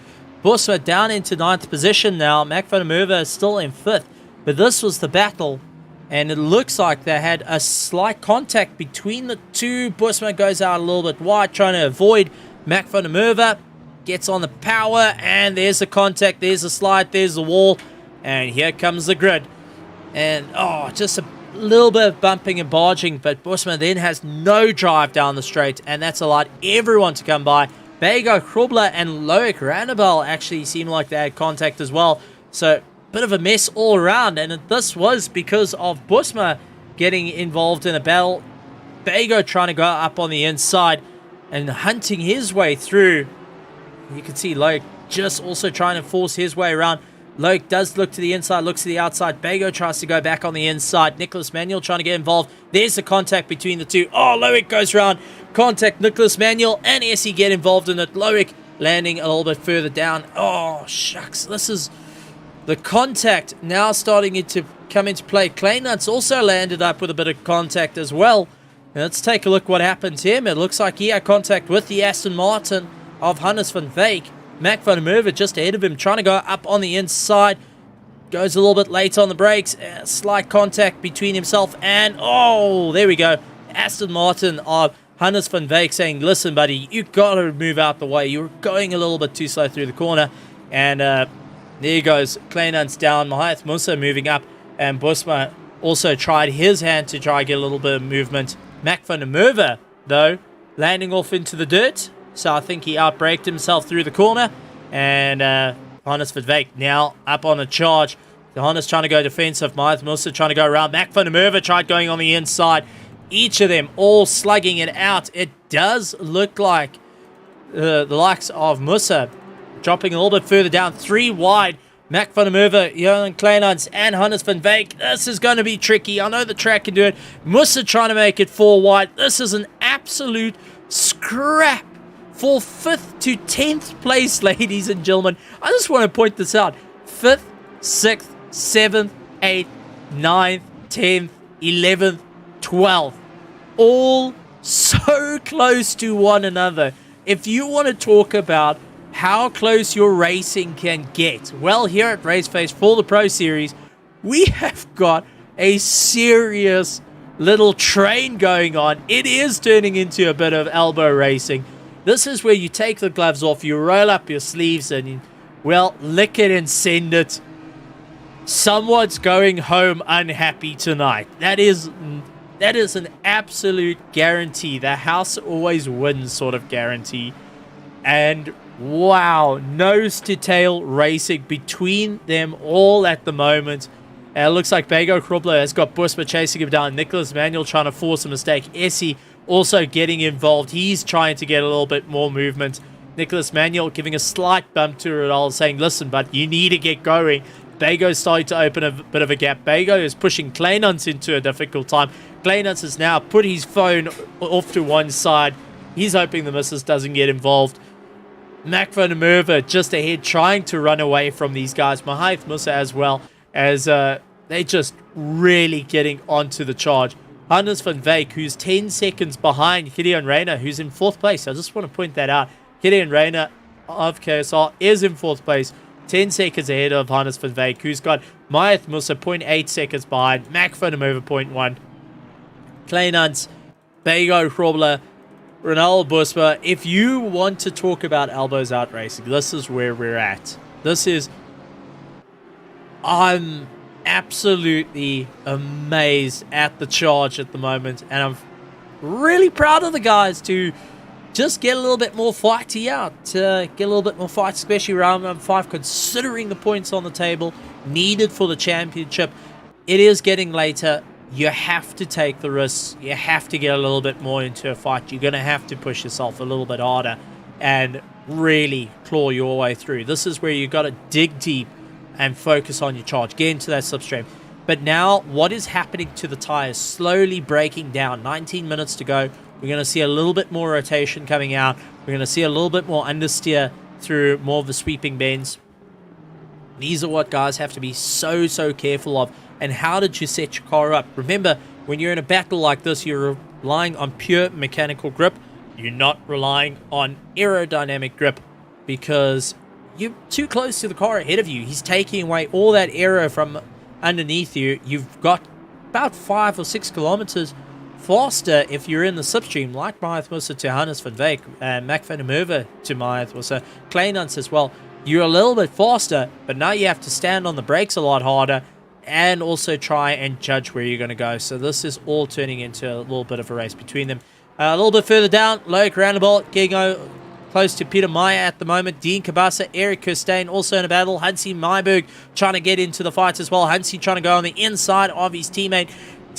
[SPEAKER 1] Busma down into 9th position now. Mac van der Merwe is still in 5th. But this was the battle. And it looks like they had a slight contact between the two. Busma goes out a little bit wide, trying to avoid Mac van der Merwe. Gets on the power, and there's the contact, there's the slide, there's the wall, and here comes the grid. And, just a little bit of bumping and barging, but Busma then has no drive down the straight, and that's allowed everyone to come by. Vego Krobler and Loic Randable actually seem like they had contact as well. So, bit of a mess all around, and this was because of Busma getting involved in a battle. Vego trying to go up on the inside and hunting his way through. You can see Loic just also trying to force his way around. Loic does look to the inside, looks to the outside. Vego tries to go back on the inside. Nicholas Manuel trying to get involved. There's the contact between the two. Oh, Loic goes around. Contact Nicholas Manuel and Essie get involved in it. Loic landing a little bit further down. Oh, shucks. This is the contact now starting to come into play. Kleinans also landed up with a bit of contact as well. And let's take a look what happened to him. It looks like he had contact with the Aston Martin of Hannes van Wyk. Mac van der Merwe just ahead of him, trying to go up on the inside. Goes a little bit late on the brakes. Slight contact between himself and, there we go. Aston Martin of Hannes van Wyk saying, listen, buddy, you got to move out the way. You're going a little bit too slow through the corner. And there he goes. Kleinans down. Mahath Musa moving up. And Busma also tried his hand to try and get a little bit of movement. Mac van der Merwe, though, landing off into the dirt. So I think he outbraked himself through the corner. And Hannes van Wyk now up on a charge. The Hannes trying to go defensive. Mahath Musa trying to go around. Mac van der Merwe tried going on the inside. Each of them all slugging it out. It does look like the likes of Musa dropping a little bit further down. 3 wide. Mac van der Merwe, Johan Kleinans, and Hannes van Wyk. This is going to be tricky. I know the track can do it. Musa trying to make it 4 wide. This is an absolute scrap for 5th to 10th place, ladies and gentlemen. I just want to point this out. 5th, 6th, 7th, 8th, 9th, 10th, 11th, 12th. All so close to one another. If you want to talk about how close your racing can get, well, here at RaceFace for the Pro Series, we have got a serious little train going on. It is turning into a bit of elbow racing. This is where you take the gloves off, you roll up your sleeves, and well, lick it and send it. Someone's going home unhappy tonight. That is an absolute guarantee. The house always wins sort of guarantee. And wow, nose to tail racing between them all at the moment. It looks like Bego Krobler has got Busma chasing him down. Nicholas Manuel trying to force a mistake. Essie also getting involved. He's trying to get a little bit more movement. Nicholas Manuel giving a slight bump to Radal, saying, listen, but you need to get going. Bego's starting to open a bit of a gap. Bego is pushing Kleinunts into a difficult time. Kleinunts has now put his phone off to one side. He's hoping the missus doesn't get involved. Mac van der Merwe just ahead, trying to run away from these guys. Mahaith Musa as well, as they're just really getting onto the charge. Hannes van Veek, who's 10 seconds behind Gideon Reyna, who's in 4th place. I just want to point that out. Gideon Reyna of KSR is in 4th place, 10 seconds ahead of Hannes van Veek, who's got Mahaith Musa 0.8 seconds behind, Mac van der Merwe 0.1. Kleinunts, Bego Krobler, Ronaldo Busma. If you want to talk about elbows out racing, this is where we're at. I'm absolutely amazed at the charge at the moment, and I'm really proud of the guys to just get a little bit more fighty out, get a little bit more fight, especially round number 5, considering the points on the table needed for the championship. It is getting later. You have to take the risks. You have to get a little bit more into a fight. You're going to have to push yourself a little bit harder and really claw your way through. This is where you've got to dig deep and focus on your charge. Get into that slipstream. But now, what is happening to the tires? Slowly breaking down. 19 minutes to go. We're going to see a little bit more rotation coming out. We're going to see a little bit more understeer through more of the sweeping bends. These are what guys have to be so careful of. And how did you set your car up? Remember, when you're in a battle like this, you're relying on pure mechanical grip. You're not relying on aerodynamic grip because you're too close to the car ahead of you. He's taking away all that aero from underneath you. You've got about 5 or 6 kilometers faster if you're in the slipstream, like Mahaith Musa to Hannes van Veek, and Mac van der Merwe to Mahaith Musa, Kleinunts as well. You're a little bit faster, but now you have to stand on the brakes a lot harder and also try and judge where you're going to go. So this is all turning into a little bit of a race between them. A little bit further down, Loic Roundabout getting close to Peter Meyer at the moment. Dean Kabasa, Eric Kirstein also in a battle. Hansi Myberg trying to get into the fight as well. Hansi trying to go on the inside of his teammate.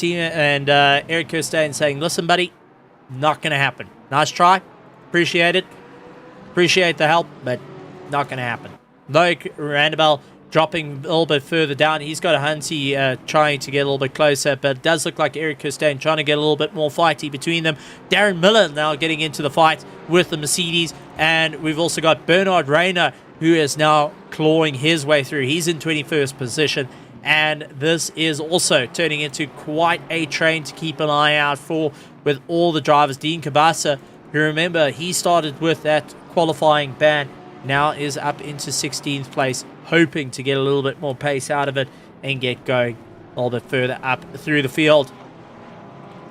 [SPEAKER 1] And Eric Kirstein saying, listen, buddy, not going to happen. Nice try. Appreciate it. Appreciate the help, but not going to happen. Loic Roundabout dropping a little bit further down. He's got a Hansi trying to get a little bit closer, but it does look like Eric Kirstein trying to get a little bit more fighty between them. Darren Miller now getting into the fight with the Mercedes, and we've also got Bernard Rayner, who is now clawing his way through. He's in 21st position, and this is also turning into quite a train to keep an eye out for with all the drivers. Dean Kabasa, who remember, he started with that qualifying ban, now is up into 16th place, hoping to get a little bit more pace out of it and get going a little bit further up through the field.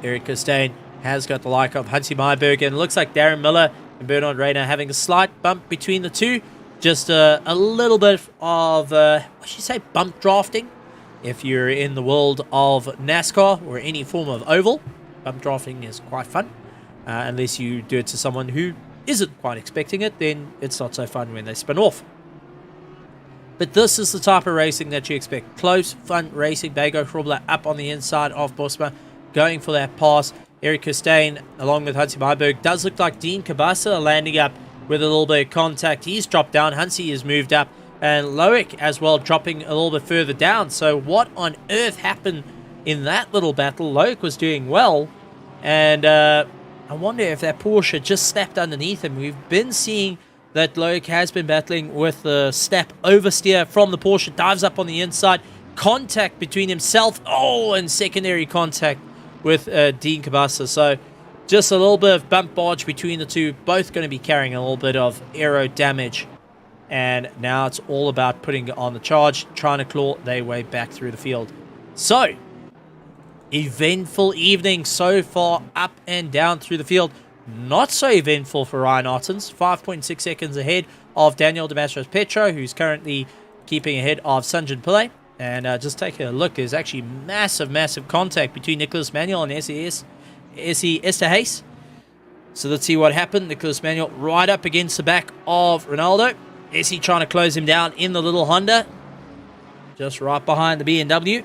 [SPEAKER 1] Eric Kirstein has got the like of Hansi Myberg, and it looks like Darren Miller and Bernard Rayner having a slight bump between the two. Just a little bit of, what should you say, bump drafting. If you're in the world of NASCAR or any form of oval, bump drafting is quite fun. Unless you do it to someone who isn't quite expecting it, then it's not so fun when they spin off. But this is the type of racing that you expect. Close, fun racing. Bego Krobler up on the inside of Bosma, going for that pass. Eric Kirstein, along with Hansi Myberg, does look like Dean Kabasa landing up with a little bit of contact. He's dropped down. Hansi has moved up. And Loic as well dropping a little bit further down. So what on earth happened in that little battle? Loic was doing well. And I wonder if that Porsche just snapped underneath him. We've been seeing that Loic has been battling with the snap oversteer from the Porsche. Dives up on the inside. Contact between himself. Oh, and secondary contact with Dean Cabasa. So just a little bit of bump barge between the two. Both going to be carrying a little bit of aero damage. And now it's all about putting on the charge, trying to claw their way back through the field. So, eventful evening so far, up and down through the field. Not so eventful for Ryan Ottens. 5.6 seconds ahead of Daniel Petro, who's currently keeping ahead of Sanjin Pillay. And just taking a look, there's actually massive contact between Nicholas Manuel and Essie Esterhuis. So let's see what happened. Nicholas Manuel right up against the back of Ronaldo. Essie trying to close him down in the little Honda. Just right behind the BMW.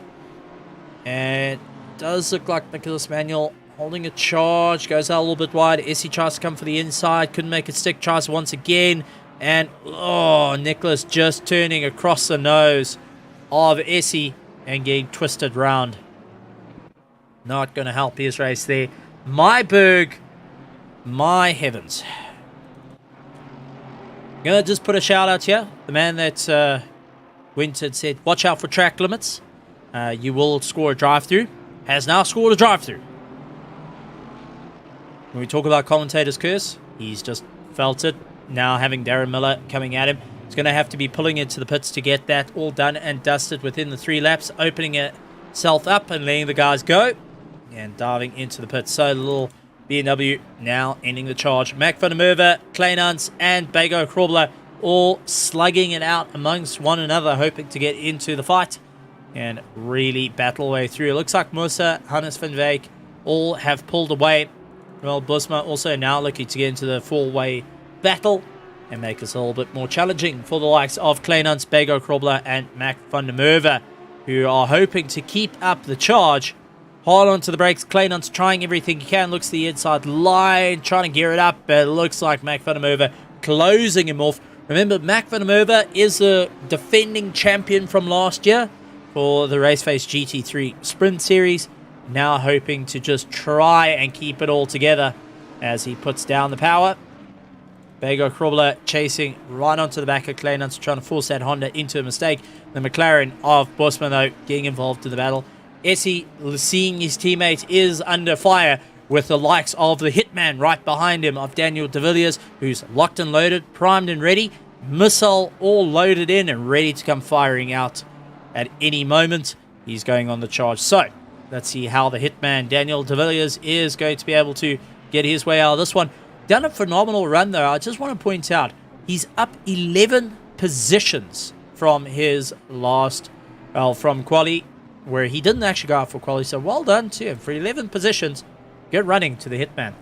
[SPEAKER 1] And it does look like Nicholas Manuel holding a charge. Goes out a little bit wide. Essie tries to come for the inside. Couldn't make it stick. Tries once again. And, oh, Nicholas just turning across the nose of Essie and getting twisted round. Not going to help his race there. Myberg, my heavens. I'm going to just put a shout out here. The man that went and said, watch out for track limits. You will score a drive-through. Has now scored a drive-through. When we talk about commentator's curse, he's just felt it. Now having Darren Miller coming at him. He's going to have to be pulling into the pits to get that all done and dusted within the 3 laps. Opening itself up and letting the guys go. And diving into the pits. So the little BMW now ending the charge. Mac van der Merwe, Kleinans, and Bego Krobler all slugging it out amongst one another, hoping to get into the fight and really battle way through. It looks like Musa, Hannes van Wijk all have pulled away. Well, Busma also now looking to get into the 4-way battle and make this a little bit more challenging for the likes of Kleinans, Bego Krobler, and Mac van der Merwe, who are hoping to keep up the charge. Hard onto the brakes. Kleinans trying everything he can. Looks to the inside line. Trying to gear it up. But it looks like Mac van der Merwe closing him off. Remember, Mac van der Merwe is the defending champion from last year for the RaceFace GT3 Sprint Series. Now hoping to just try and keep it all together as he puts down the power. Bego Krobler chasing right onto the back of Kleinans, trying to force that Honda into a mistake. The McLaren of Bosman, though, getting involved in the battle. Essie, seeing his teammate, is under fire with the likes of the hitman right behind him of Daniel de Villiers, who's locked and loaded, primed and ready. Missile all loaded in and ready to come firing out at any moment. He's going on the charge. So, let's see how the hitman, Daniel de Villiers, is going to be able to get his way out of this one. Done a phenomenal run, though. I just want to point out, he's up 11 positions from his last, well, from quali, where he didn't actually go out for quality. So well done to him for 11 positions. Good running to the hitman.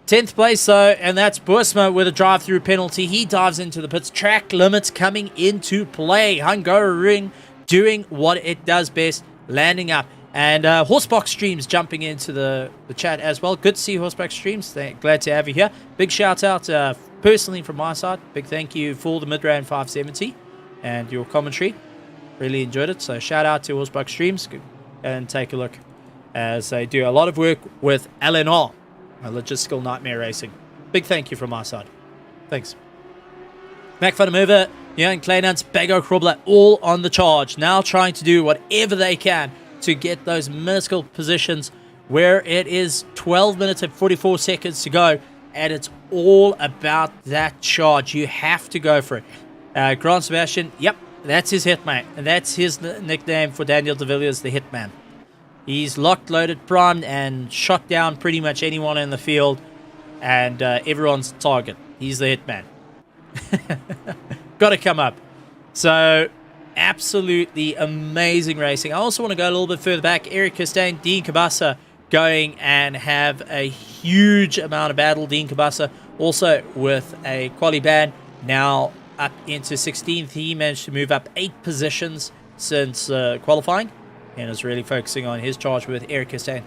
[SPEAKER 1] 10th place though, and that's Busma with a drive-through penalty. He dives into the pits. Track limits coming into play. Hungaroring doing what it does best, landing up. And Horsebox Streams jumping into the chat as well. Good to see Horsebox Streams. Glad to have you here. Big shout out personally from my side. Big thank you for the mid-round 570 and your commentary. Really enjoyed it. So shout out to Horsebox Streams and take a look as they do a lot of work with LNR, Logistical Nightmare Racing. Big thank you from my side. Thanks. Mac van der Merwe, Jan Kleinans, Bego Krobler all on the charge. Now trying to do whatever they can to get those minuscule positions where it is 12 minutes and 44 seconds to go. And it's all about that charge. You have to go for it. Grant Sebastian, yep. That's his hitman, and that's his nickname for Daniel de Villiers, the hitman. He's locked, loaded, primed, and shot down pretty much anyone in the field, and everyone's target. He's the hitman. Got to come up. So, absolutely amazing racing. I also want to go a little bit further back. Eric Costain, Dean Cabasa going and have a huge amount of battle. Dean Cabasa also with a quali ban. Now up into 16th. He managed to move up 8 positions since qualifying and is really focusing on his charge with Eric Costain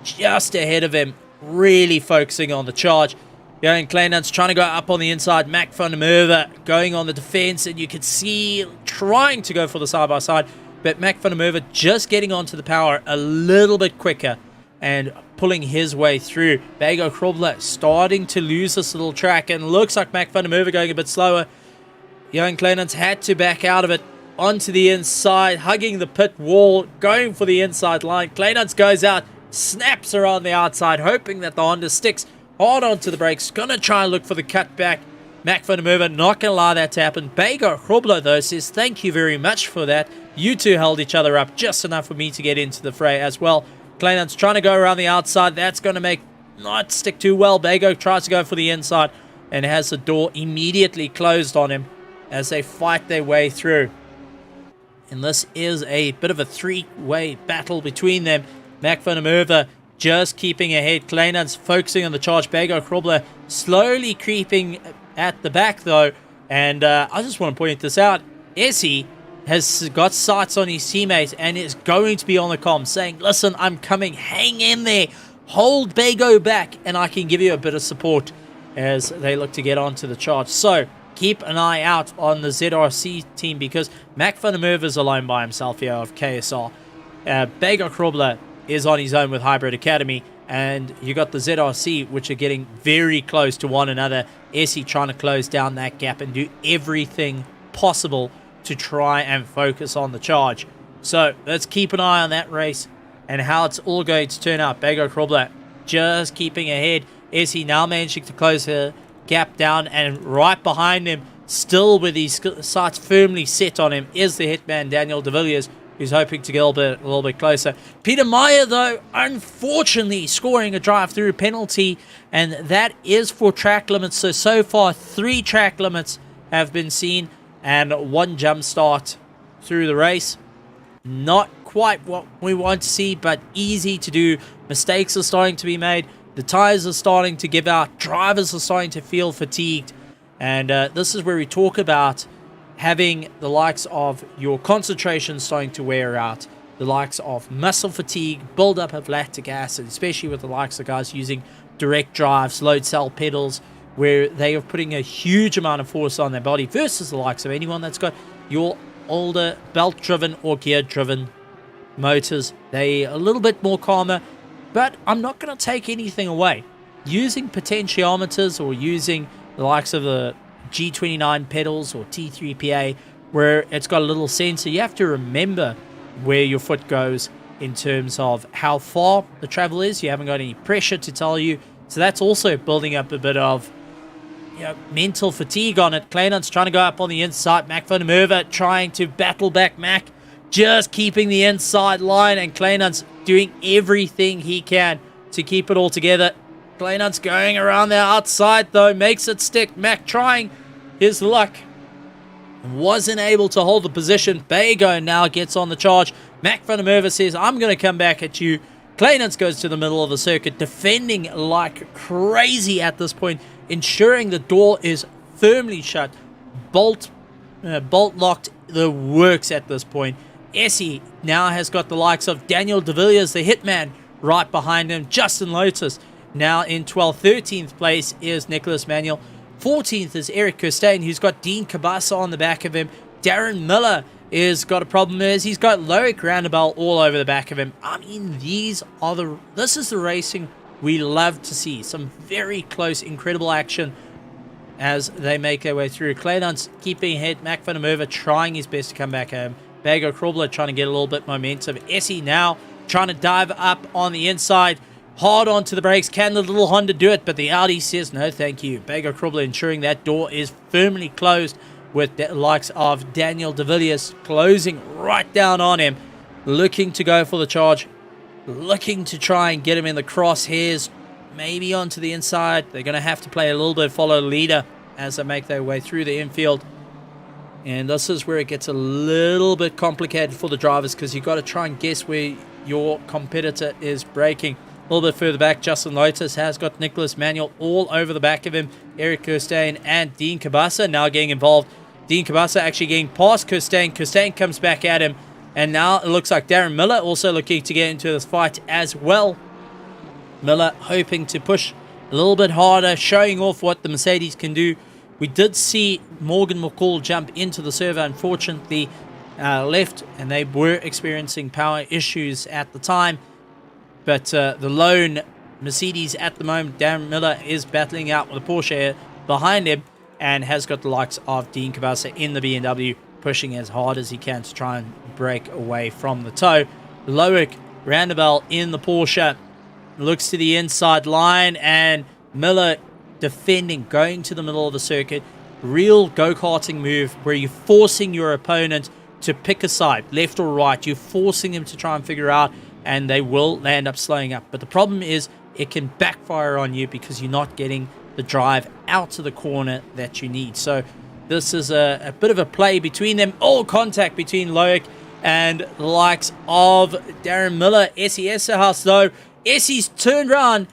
[SPEAKER 1] just ahead of him, really focusing on the charge. Johan Kleinans trying to go up on the inside. Mac van der Merwe going on the defense, and you can see trying to go for the side-by-side, but Mac van der Merwe just getting onto the power a little bit quicker and pulling his way through. Bago Krobler starting to lose this little track, and looks like Mac van der Merwe going a bit slower. Johan Kleinans had to back out of it onto the inside, hugging the pit wall, going for the inside line. Kleinans goes out, snaps around the outside, hoping that the Honda sticks hard onto the brakes. Gonna try and look for the cutback. Mac van der Merwe not gonna allow that to happen. Bago Krobler though says, thank you very much for that. You two held each other up just enough for me to get into the fray as well. Kleinans trying to go around the outside. That's going to make not stick too well. Bago tries to go for the inside and has the door immediately closed on him as they fight their way through. And this is a bit of a three-way battle between them. Mac van der Merwe just keeping ahead. Kleinans focusing on the charge. Bago Krobler slowly creeping at the back though. And I just want to point this out. Essie has got sights on his teammates and is going to be on the comm saying, listen, I'm coming, hang in there, hold Bago back, and I can give you a bit of support as they look to get onto the charge. So keep an eye out on the ZRC team, because Mac van der Merwe is alone by himself here of KSR. Bago Krobler is on his own with Hybrid Academy, and you got the ZRC, which are getting very close to one another. Essie trying to close down that gap and do everything possible to try and focus on the charge. So let's keep an eye on that race and how it's all going to turn out. Bago Krobler just keeping ahead. Essie now managing to close her gap down, and right behind him, still with his sights firmly set on him, is the hitman Daniel de Villiers, who's hoping to get a little bit closer. Peter Meyer, though, unfortunately scoring a drive-through penalty, and that is for track limits. So far, 3 track limits have been seen, and 1 jump start through the race. Not quite what we want to see, but easy to do. Mistakes are starting to be made. The tires are starting to give out. Drivers are starting to feel fatigued. And this is where we talk about having the likes of your concentration starting to wear out, the likes of muscle fatigue, buildup of lactic acid, especially with the likes of guys using direct drives, load cell pedals, where they are putting a huge amount of force on their body, versus the likes of anyone that's got your older belt-driven or gear-driven motors. They're a little bit more calmer, but I'm not going to take anything away. Using potentiometers or using the likes of the G29 pedals or T3PA, where it's got a little sensor, you have to remember where your foot goes in terms of how far the travel is. You haven't got any pressure to tell you. So that's also building up a bit of mental fatigue on it. Kleinans trying to go up on the inside. Mac van der Merwe trying to battle back Mac, just keeping the inside line, and Kleinans doing everything he can to keep it all together. Kleinans going around the outside though, makes it stick. Mac trying his luck, wasn't able to hold the position. Bago now gets on the charge. Mac van der Merwe says, I'm going to come back at you. Kleinans goes to the middle of the circuit, defending like crazy at this point, ensuring the door is firmly shut, bolt locked, the works at this point. Essie now has got the likes of Daniel de Villiers, the hitman, right behind him. Justin Lotus now in 12th. 13th place is Nicholas Manuel. 14th is Eric Kirstein, who's got Dean Cabasa on the back of him. Darren Miller is got a problem as he's got Loic Roundabout all over the back of him. I mean, this is the racing we love to see. Some very close, incredible action as they make their way through. Kleinans keeping ahead. Mac van der Merwe trying his best to come back home. Bago Krobler trying to get a little bit momentum. Essie now trying to dive up on the inside. Hard onto the brakes. Can the little Honda do it? But the Audi says no thank you. Bago Krobler ensuring that door is firmly closed, with the likes of Daniel de Villiers closing right down on him, looking to go for the charge, looking to try and get him in the crosshairs, maybe onto the inside. They're going to have to play a little bit follow leader as they make their way through the infield. And this is where it gets a little bit complicated for the drivers, because you've got to try and guess where your competitor is braking. A little bit further back, Justin Lotus has got Nicholas Manuel all over the back of him. Eric Kirstein and Dean Cabasa now getting involved. Dean Cabasa actually getting past Kirstein. Kirstein comes back at him. And now it looks like Darren Miller also looking to get into this fight as well. Miller hoping to push a little bit harder, showing off what the Mercedes can do. We did see Morgan McCall jump into the server, unfortunately left, and they were experiencing power issues at the time. But the lone Mercedes at the moment, Darren Miller, is battling out with a Porsche behind him and has got the likes of Dean Cabasa in the BMW pushing as hard as he can to try and break away from the tow. Loic Randabel in the Porsche looks to the inside line, and Miller defending, going to the middle of the circuit. Real go-karting move where you're forcing your opponent to pick a side, left or right. You're forcing them to try and figure out, and they will land up slowing up. But the problem is it can backfire on you because you're not getting the drive out of the corner that you need. So this is a bit of a play between them. All contact between Loic and the likes of Darren Miller. Essie Esserhaus, though. Essie's turned around.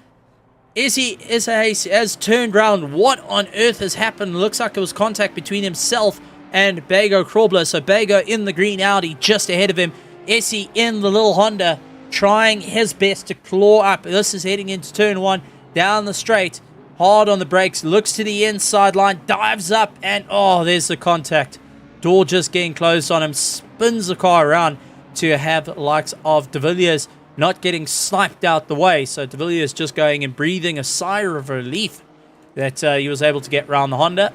[SPEAKER 1] Essie Esserhaus has turned around. What on earth has happened? Looks like it was contact between himself and Bego Krobler. So Bego in the green Audi just ahead of him. Essie in the little Honda trying his best to claw up. This is heading into turn 1 down the straight. Hard on the brakes. Looks to the inside line. Dives up and oh, there's the contact. Door just getting closed on him. Spins the car around to have the likes of De Villiers not getting sniped out the way. So De Villiers just going and breathing a sigh of relief that he was able to get around the Honda.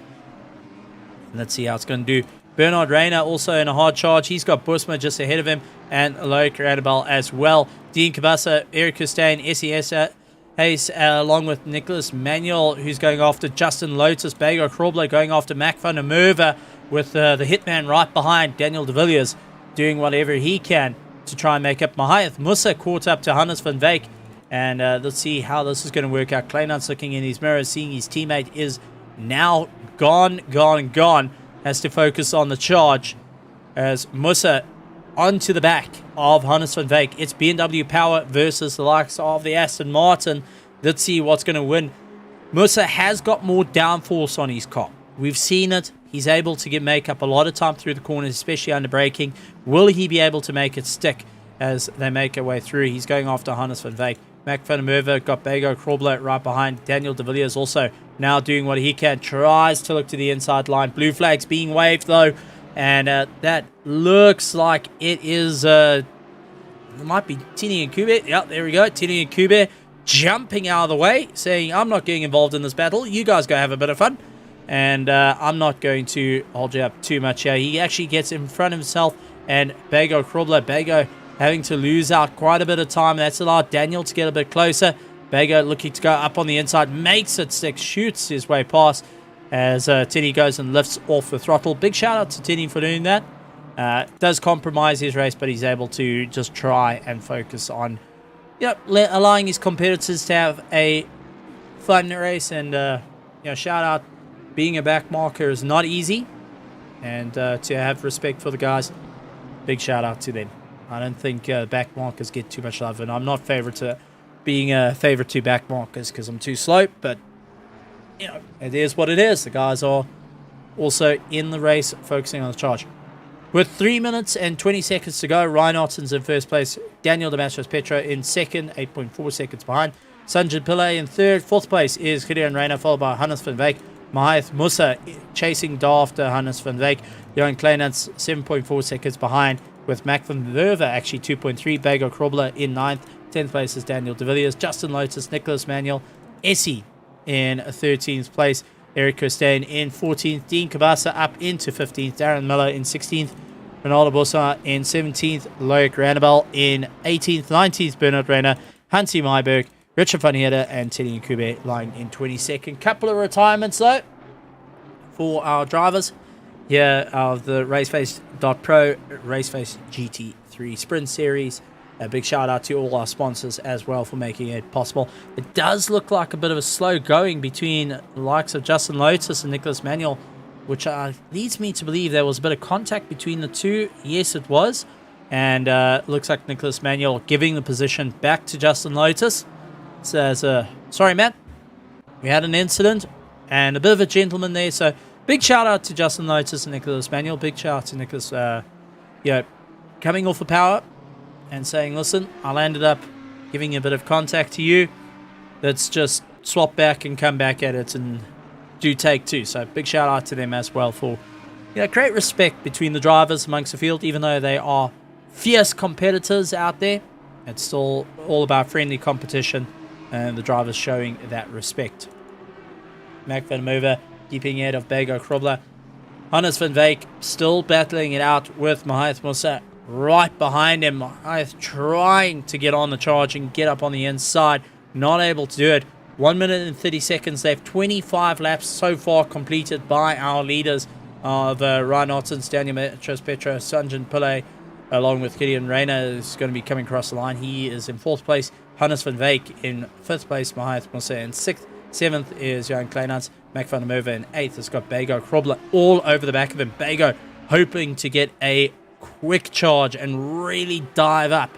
[SPEAKER 1] Let's see how it's going to do. Bernard Rayner also in a hard charge. He's got Busma just ahead of him, and Loic Randabel as well. Dean Cabasa, Eric Costain, SES Hayes, along with Nicholas Manuel, who's going after Justin Lotus. Bego Krobler going after Mac van der Merwe, with the hitman right behind Daniel De Villiers doing whatever he can to try and make up. Mahath Musa caught up to Hannes van Wyk, and let's see how this is going to work out. Kleinans looking in his mirror, seeing his teammate is now gone. Has to focus on the charge as Musa onto the back of Hannes van Wyk. It's BMW power versus the likes of the Aston Martin. Let's see what's going to win. Musa has got more downforce on his car. We've seen it. He's able to make up a lot of time through the corners, especially under braking. Will he be able to make it stick as they make their way through? He's going after Hannes van Wyk. Mac van der Merwe got Bego Krobler right behind. Daniel De Villiers also now doing what he can. Tries to look to the inside line. Blue flags being waved though. And that looks like it is... it might be Tini and Kube. Yep, there we go. Tini and Kube jumping out of the way, saying, I'm not getting involved in this battle. You guys go have a bit of fun. And I'm not going to hold you up too much here. He actually gets in front of himself. And Bego Krobler. Bego having to lose out quite a bit of time. That's allowed Daniel to get a bit closer. Bego looking to go up on the inside. Makes it stick. Shoots his way past as Tini goes and lifts off the throttle. Big shout out to Tini for doing that. Does compromise his race, but he's able to just try and focus on allowing his competitors to have a fun race. And shout out, being a back marker is not easy, and to have respect for the guys, big shout out to them. I don't think back markers get too much love, and I'm not being a favorite to back markers because I'm too slow, but it is what it is. The guys are also in the race focusing on the charge. With 3 minutes and 20 seconds to go, Ryan Otten's in first place. Daniel Damascus Petro in second, 8.4 seconds behind. Sanjit Pillay in third. Fourth place is Gideon Reyna, followed by Hannes van Wyk. Mahath Musa chasing after Hannes van Wyk. Johan Kleinans 7.4 seconds behind, with Mac van der Merwe actually 2.3. Bego Krobler in 9th. 10th place is Daniel De Villiers. Justin Lotus, Nicholas Manuel. Essie in 13th place. Eric Costain in 14th. Dean Cabasa up into 15th. Darren Miller in 16th. Ronaldo Bossa in 17th. Loic Randabel in 18th. 19th, Bernard Rayner. Hansi Myberg. Richard van Heerde and Teddy Nkube lying in 22nd. Couple of retirements though for our drivers here of the RaceFace.pro RaceFace GT3 Sprint Series. A big shout out to all our sponsors as well for making it possible. It does look like a bit of a slow going between the likes of Justin Lotus and Nicholas Manuel, which leads me to believe there was a bit of contact between the two. Yes, it was. And looks like Nicholas Manuel giving the position back to Justin Lotus. Says, sorry, Matt, we had an incident and a bit of a gentleman there. So big shout out to Justin Lotus and Nicholas Manuel. Big shout out to Nicholas, coming off the power and saying, listen, I landed up giving a bit of contact to you. Let's just swap back and come back at it and do take two. So big shout out to them as well for great respect between the drivers amongst the field, even though they are fierce competitors out there. It's still all about friendly competition, and the drivers showing that respect. Mac van der Merwe keeping ahead of Bego Krobler. Hannes van Wyk still battling it out with Mahath Musa right behind him. Mahath trying to get on the charge and get up on the inside. Not able to do it. 1 minute and 30 seconds left. 25 laps so far completed by our leaders of Ryan Ottens, Daniel Petro, Sanjan Pillay, along with Gideon Reyna is going to be coming across the line. He is in 4th place. Hannes van Wyk in 5th place. Mahath Musa in 6th. 7th is Jan Kleinans. Mac van der Merwe in 8th has got Bego Krobler all over the back of him. Bego hoping to get a quick charge and really dive up.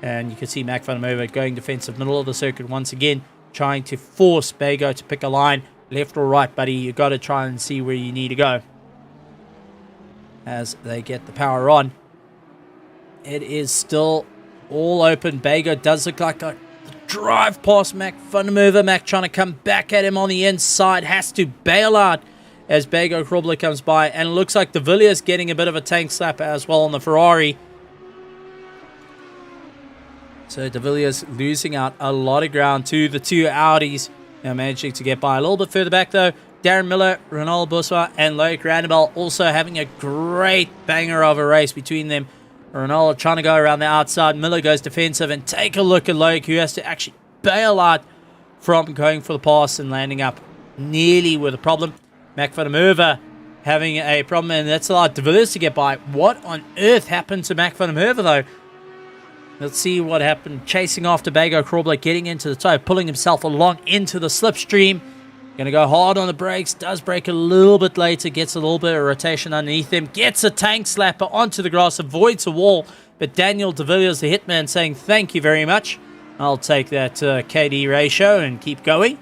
[SPEAKER 1] And you can see Mac van der Merwe going defensive middle of the circuit once again, trying to force Bego to pick a line, left or right, buddy. You got to try and see where you need to go. As they get the power on, it is still all open. Bego does look like a drive past Mac van der Merwe. Mac trying to come back at him on the inside. Has to bail out as Bego Krobler comes by. And it looks like De Villiers getting a bit of a tank slap as well on the Ferrari. So De Villiers losing out a lot of ground to the two Audis. Now managing to get by a little bit further back though. Darren Miller, Ronald Buswa and Loic Randebel also having a great banger of a race between them. Ronaldo trying to go around the outside. Miller goes defensive, and take a look at Loic, who has to actually bail out from going for the pass and landing up nearly with a problem. Mac van der Merwe having a problem, and that's allowed De Villiers to get by. What on earth happened to Mac van der Merwe, though? Let's see what happened. Chasing after Bego Krobler, getting into the toe, pulling himself along into the slipstream. Going to go hard on the brakes. Does brake a little bit later. Gets a little bit of rotation underneath him. Gets a tank slapper onto the grass. Avoids a wall. But Daniel De Villiers, the hitman, saying thank you very much. I'll take that KD ratio and keep going.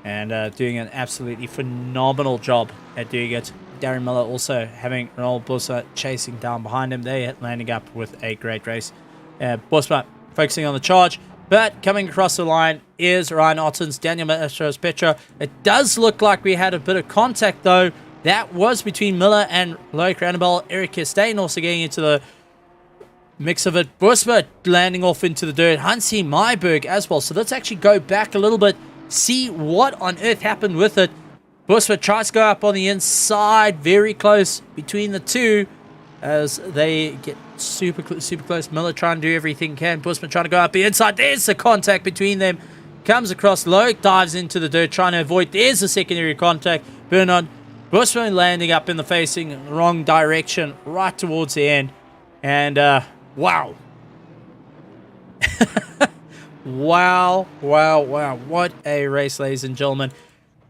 [SPEAKER 1] And doing an absolutely phenomenal job at doing it. Darren Miller also having Ronald Buswa chasing down behind him. They landing up with a great race. Buswa focusing on the charge. But coming across the line is Ryan Ottens, Daniel Petro. It does look like we had a bit of contact, though. That was between Miller and Loic Randebel. Eric Kirstein also getting into the mix of it. Buswa landing off into the dirt. Hansi Myberg as well. So let's actually go back a little bit, see what on earth happened with it. Buswa tries to go up on the inside, very close between the two as they get super close. Miller trying to do everything he can. Busman trying to go up the inside. There's the contact between them. Comes across. Loic dives into the dirt trying to avoid. There's the secondary contact. Bernard Busman landing up in the facing wrong direction right towards the end. And wow. Wow. What a race, ladies and gentlemen.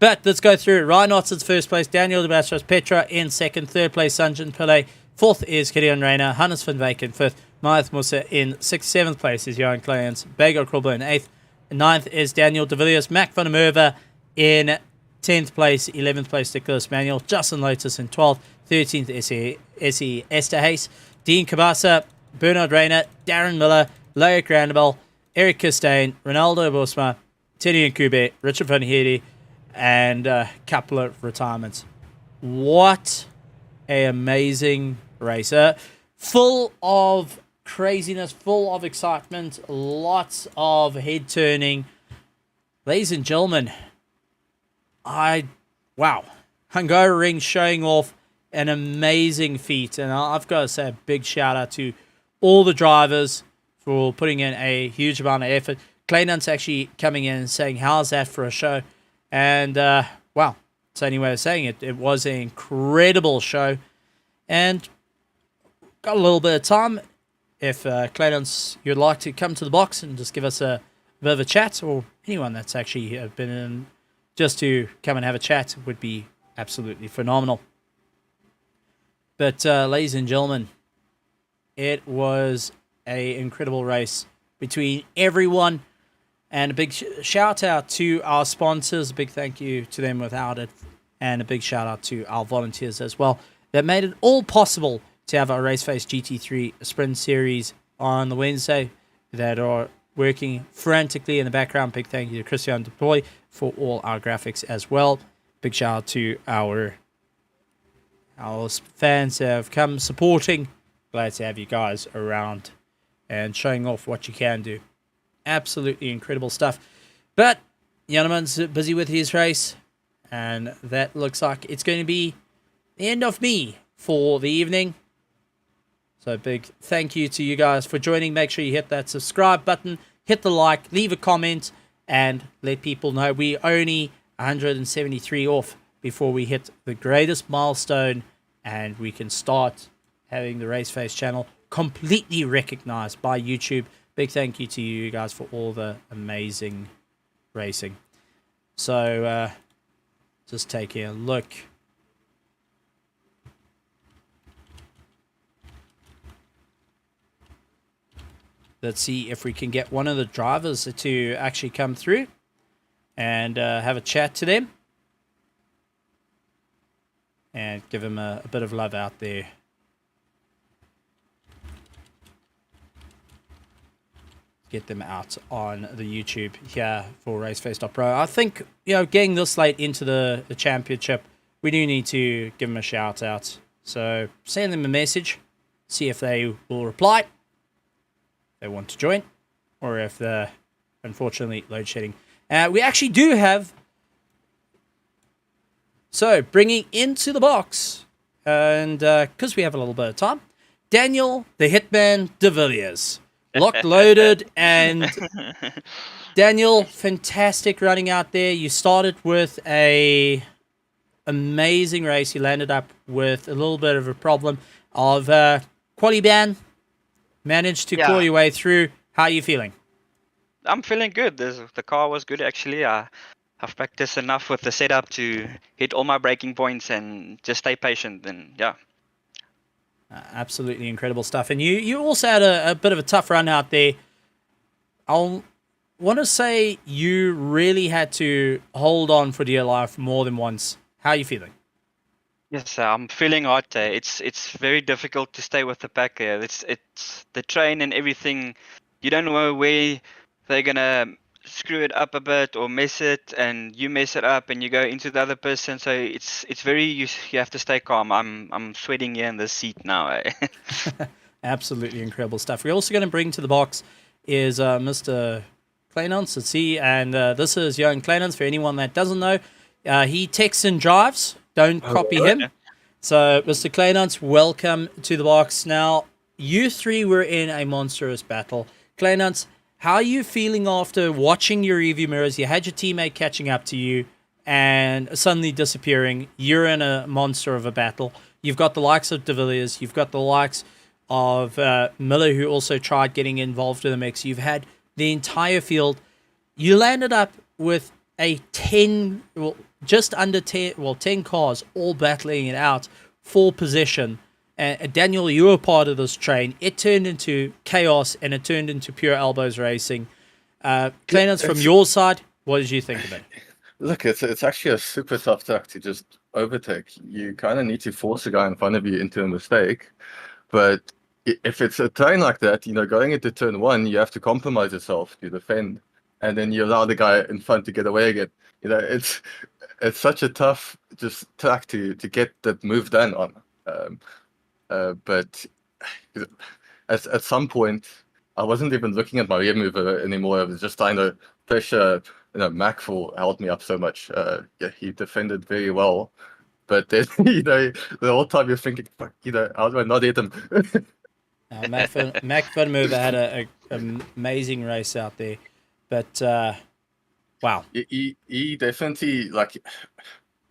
[SPEAKER 1] But let's go through it. Ryan Otten's first place. Daniel Petra in second. Third place, Sanjan Pillay. 4th is Gideon Reyna. Hannes van Wyk in 5th. Mahath Musa in 6th. 7th place is Johan Kleins. Bego Krobler in 8th. 9th is Daniel De Villiers. Mac van der Merwe in 10th place. 11th place, Nicholas Manuel. Justin Lotus in 12th. 13th, Essie Esterhays. Dean Cabasa. Bernard Reyna. Darren Miller. Loic Randebel. Eric Kirstein. Ronaldo Bosma. Teddy Nkube. Richard van Heerde. And a couple of retirements. What a amazing racer, full of craziness, full of excitement, lots of head turning. Ladies and gentlemen, wow, Hungaroring showing off an amazing feat, and I've got to say a big shout out to all the drivers for putting in a huge amount of effort. Kleinan's actually coming in and saying, how's that for a show? And wow, it's the only way of saying it. It was an incredible show. And got a little bit of time. If Clayton's, you'd like to come to the box and just give us a bit of a chat, or anyone that's actually been in just to come and have a chat, would be absolutely phenomenal. But ladies and gentlemen, it was an incredible race between everyone. And a big shout out to our sponsors. A big thank you to them without it. And a big shout out to our volunteers as well that made it all possible to have our RaceFace GT3 Sprint Series on the Wednesday, that are working frantically in the background. Big thank you to Christian Deploy for all our graphics as well. Big shout out to our fans that have come supporting. Glad to have you guys around and showing off what you can do. Absolutely incredible stuff. But Janneman's busy with his race, and that looks like it's going to be the end of me for the evening. So big thank you to you guys for joining. Make sure you hit that subscribe button, hit the like, leave a comment, and let people know we're only 173 off before we hit the greatest milestone, and we can start having the RaceFace channel completely recognized by YouTube. Big thank you to you guys for all the amazing racing. So just taking a look. Let's see if we can get one of the drivers to actually come through and have a chat to them and give them a bit of love out there. Get them out on the YouTube here for RaceFace.pro. I think, getting this late into the championship, we do need to give them a shout out. So send them a message, see if they will reply, if they want to join, or if they're unfortunately load shedding. We actually do have, so bringing into the box, and because we have a little bit of time, Daniel the Hitman de Villiers. Locked, loaded, and Daniel, fantastic running out there. You started with a amazing race. You landed up with a little bit of a problem of quali ban. Managed to claw your way through. How are you feeling?
[SPEAKER 2] I'm feeling good. The car was good actually. I've practiced enough with the setup to hit all my braking points and just stay patient. And yeah.
[SPEAKER 1] Absolutely incredible stuff. And you also had a bit of a tough run out there. I'll want to say you really had to hold on for dear life more than once. How are you feeling?
[SPEAKER 2] Yes, I'm feeling hot. It's very difficult to stay with the pack. It's the train and everything. You don't know where they're gonna screw it up a bit or mess it, and you mess it up and you go into the other person. So it's very you have to stay calm. I'm sweating here in the seat now.
[SPEAKER 1] Absolutely incredible stuff. We're also going to bring to the box is Mr. Kleinans. Let's see, and this is Johan Kleinans. For anyone that doesn't know, he texts and drives. Don't copy him. So, Mr. Kleinans, welcome to the box. Now, you three were in a monstrous battle. Kleinans, how are you feeling after watching your review mirrors? You had your teammate catching up to you and suddenly disappearing. You're in a monster of a battle. You've got the likes of De Villiers. You've got the likes of Miller, who also tried getting involved in the mix. You've had the entire field. You landed up with a 10, well, just under 10, well, 10 cars all battling it out for position. And Daniel, you were part of this train. It turned into chaos and it turned into pure elbows racing. Clarence, from your side, what did you think of it?
[SPEAKER 3] Look, it's actually a super tough track to just overtake. You kind of need to force a guy in front of you into a mistake. But if it's a train like that, going into turn one, you have to compromise yourself to defend. And then you allow the guy in front to get away again. It's such a tough just track to get that move done on. But at some point, I wasn't even looking at my rear mover anymore. I was just trying to pressure. Macful held me up so much. He defended very well. But then, the whole time you're thinking, fuck, how do I not hit him?
[SPEAKER 1] Mac Van Mover had an amazing race out there. But, wow.
[SPEAKER 3] He definitely,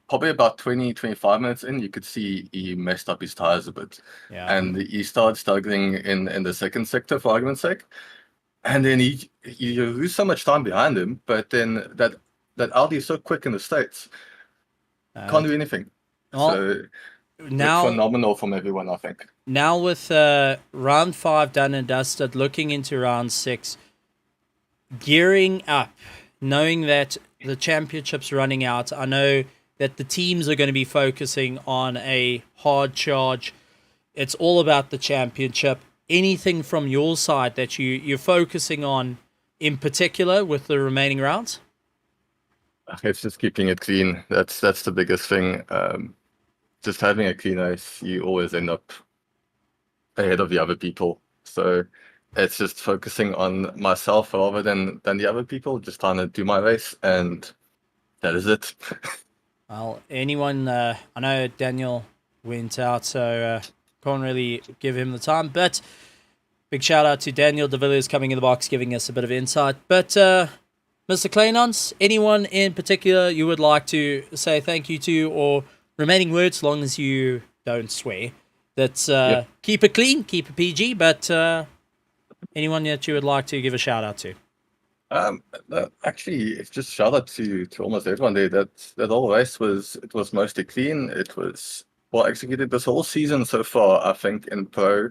[SPEAKER 3] probably about 20, 25 minutes in, you could see he messed up his tires a bit.
[SPEAKER 1] Yeah.
[SPEAKER 3] And he started struggling in the second sector, for argument's sake. And then you lose so much time behind him, but then that Audi is so quick in the States. Can't do anything.
[SPEAKER 1] Well,
[SPEAKER 3] so
[SPEAKER 1] now,
[SPEAKER 3] phenomenal from everyone, I think.
[SPEAKER 1] Now with round 5 done and dusted, looking into round 6, gearing up, knowing that the championship's running out, I know that the teams are going to be focusing on a hard charge. It's all about the championship. Anything from your side that you're focusing on in particular with the remaining rounds?
[SPEAKER 3] It's just keeping it clean. That's the biggest thing. Just having a clean race, you always end up ahead of the other people. So it's just focusing on myself rather than the other people, just trying to do my race, and that is it.
[SPEAKER 1] Well, anyone, I know Daniel went out, so can't really give him the time, but big shout out to Daniel de Villiers coming in the box, giving us a bit of insight. But Mr. Kleinans, anyone in particular you would like to say thank you to, or remaining words, as long as you don't swear, that's keep it clean, keep it PG, but anyone that you would like to give a shout out to?
[SPEAKER 3] Actually, it's just shout out to almost everyone there. That whole race was mostly clean. It was well executed this whole season so far. I think in pro,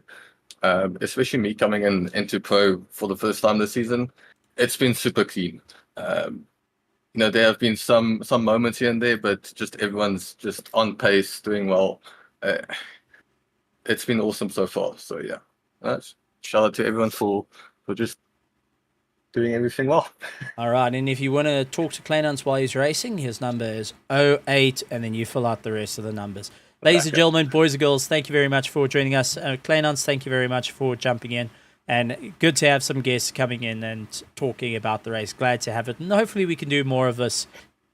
[SPEAKER 3] especially me coming into pro for the first time this season, it's been super clean. There have been some moments here and there, but just everyone's just on pace, doing well. It's been awesome so far. So yeah, shout out to everyone for just doing everything well.
[SPEAKER 1] All right, and if you want to talk to Kleinans while he's racing, his number is 08, and then you fill out the rest of the numbers. Ladies and gentlemen, boys and girls, thank you very much for joining us. Kleinans, thank you very much for jumping in, and good to have some guests coming in and talking about the race. Glad to have it, and hopefully we can do more of this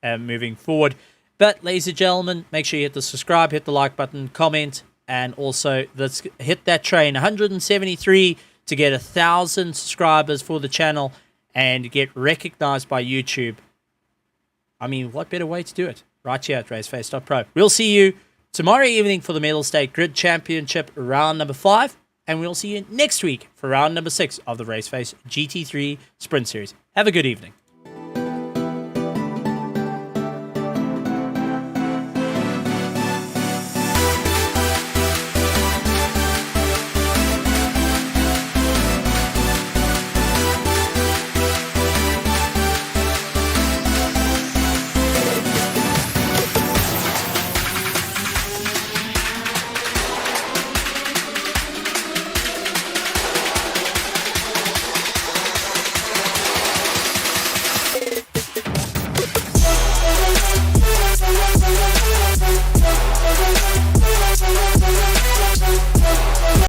[SPEAKER 1] moving forward. But ladies and gentlemen, make sure you hit the subscribe, hit the like button, comment, and also let's hit that train, 173 to get 1,000 subscribers for the channel and get recognized by YouTube. I mean, what better way to do it? Right here at RaceFace.pro. We'll see you tomorrow evening for the Medal State Grid Championship round number 5, and we'll see you next week for round number 6 of the RaceFace GT3 Sprint Series. Have a good evening.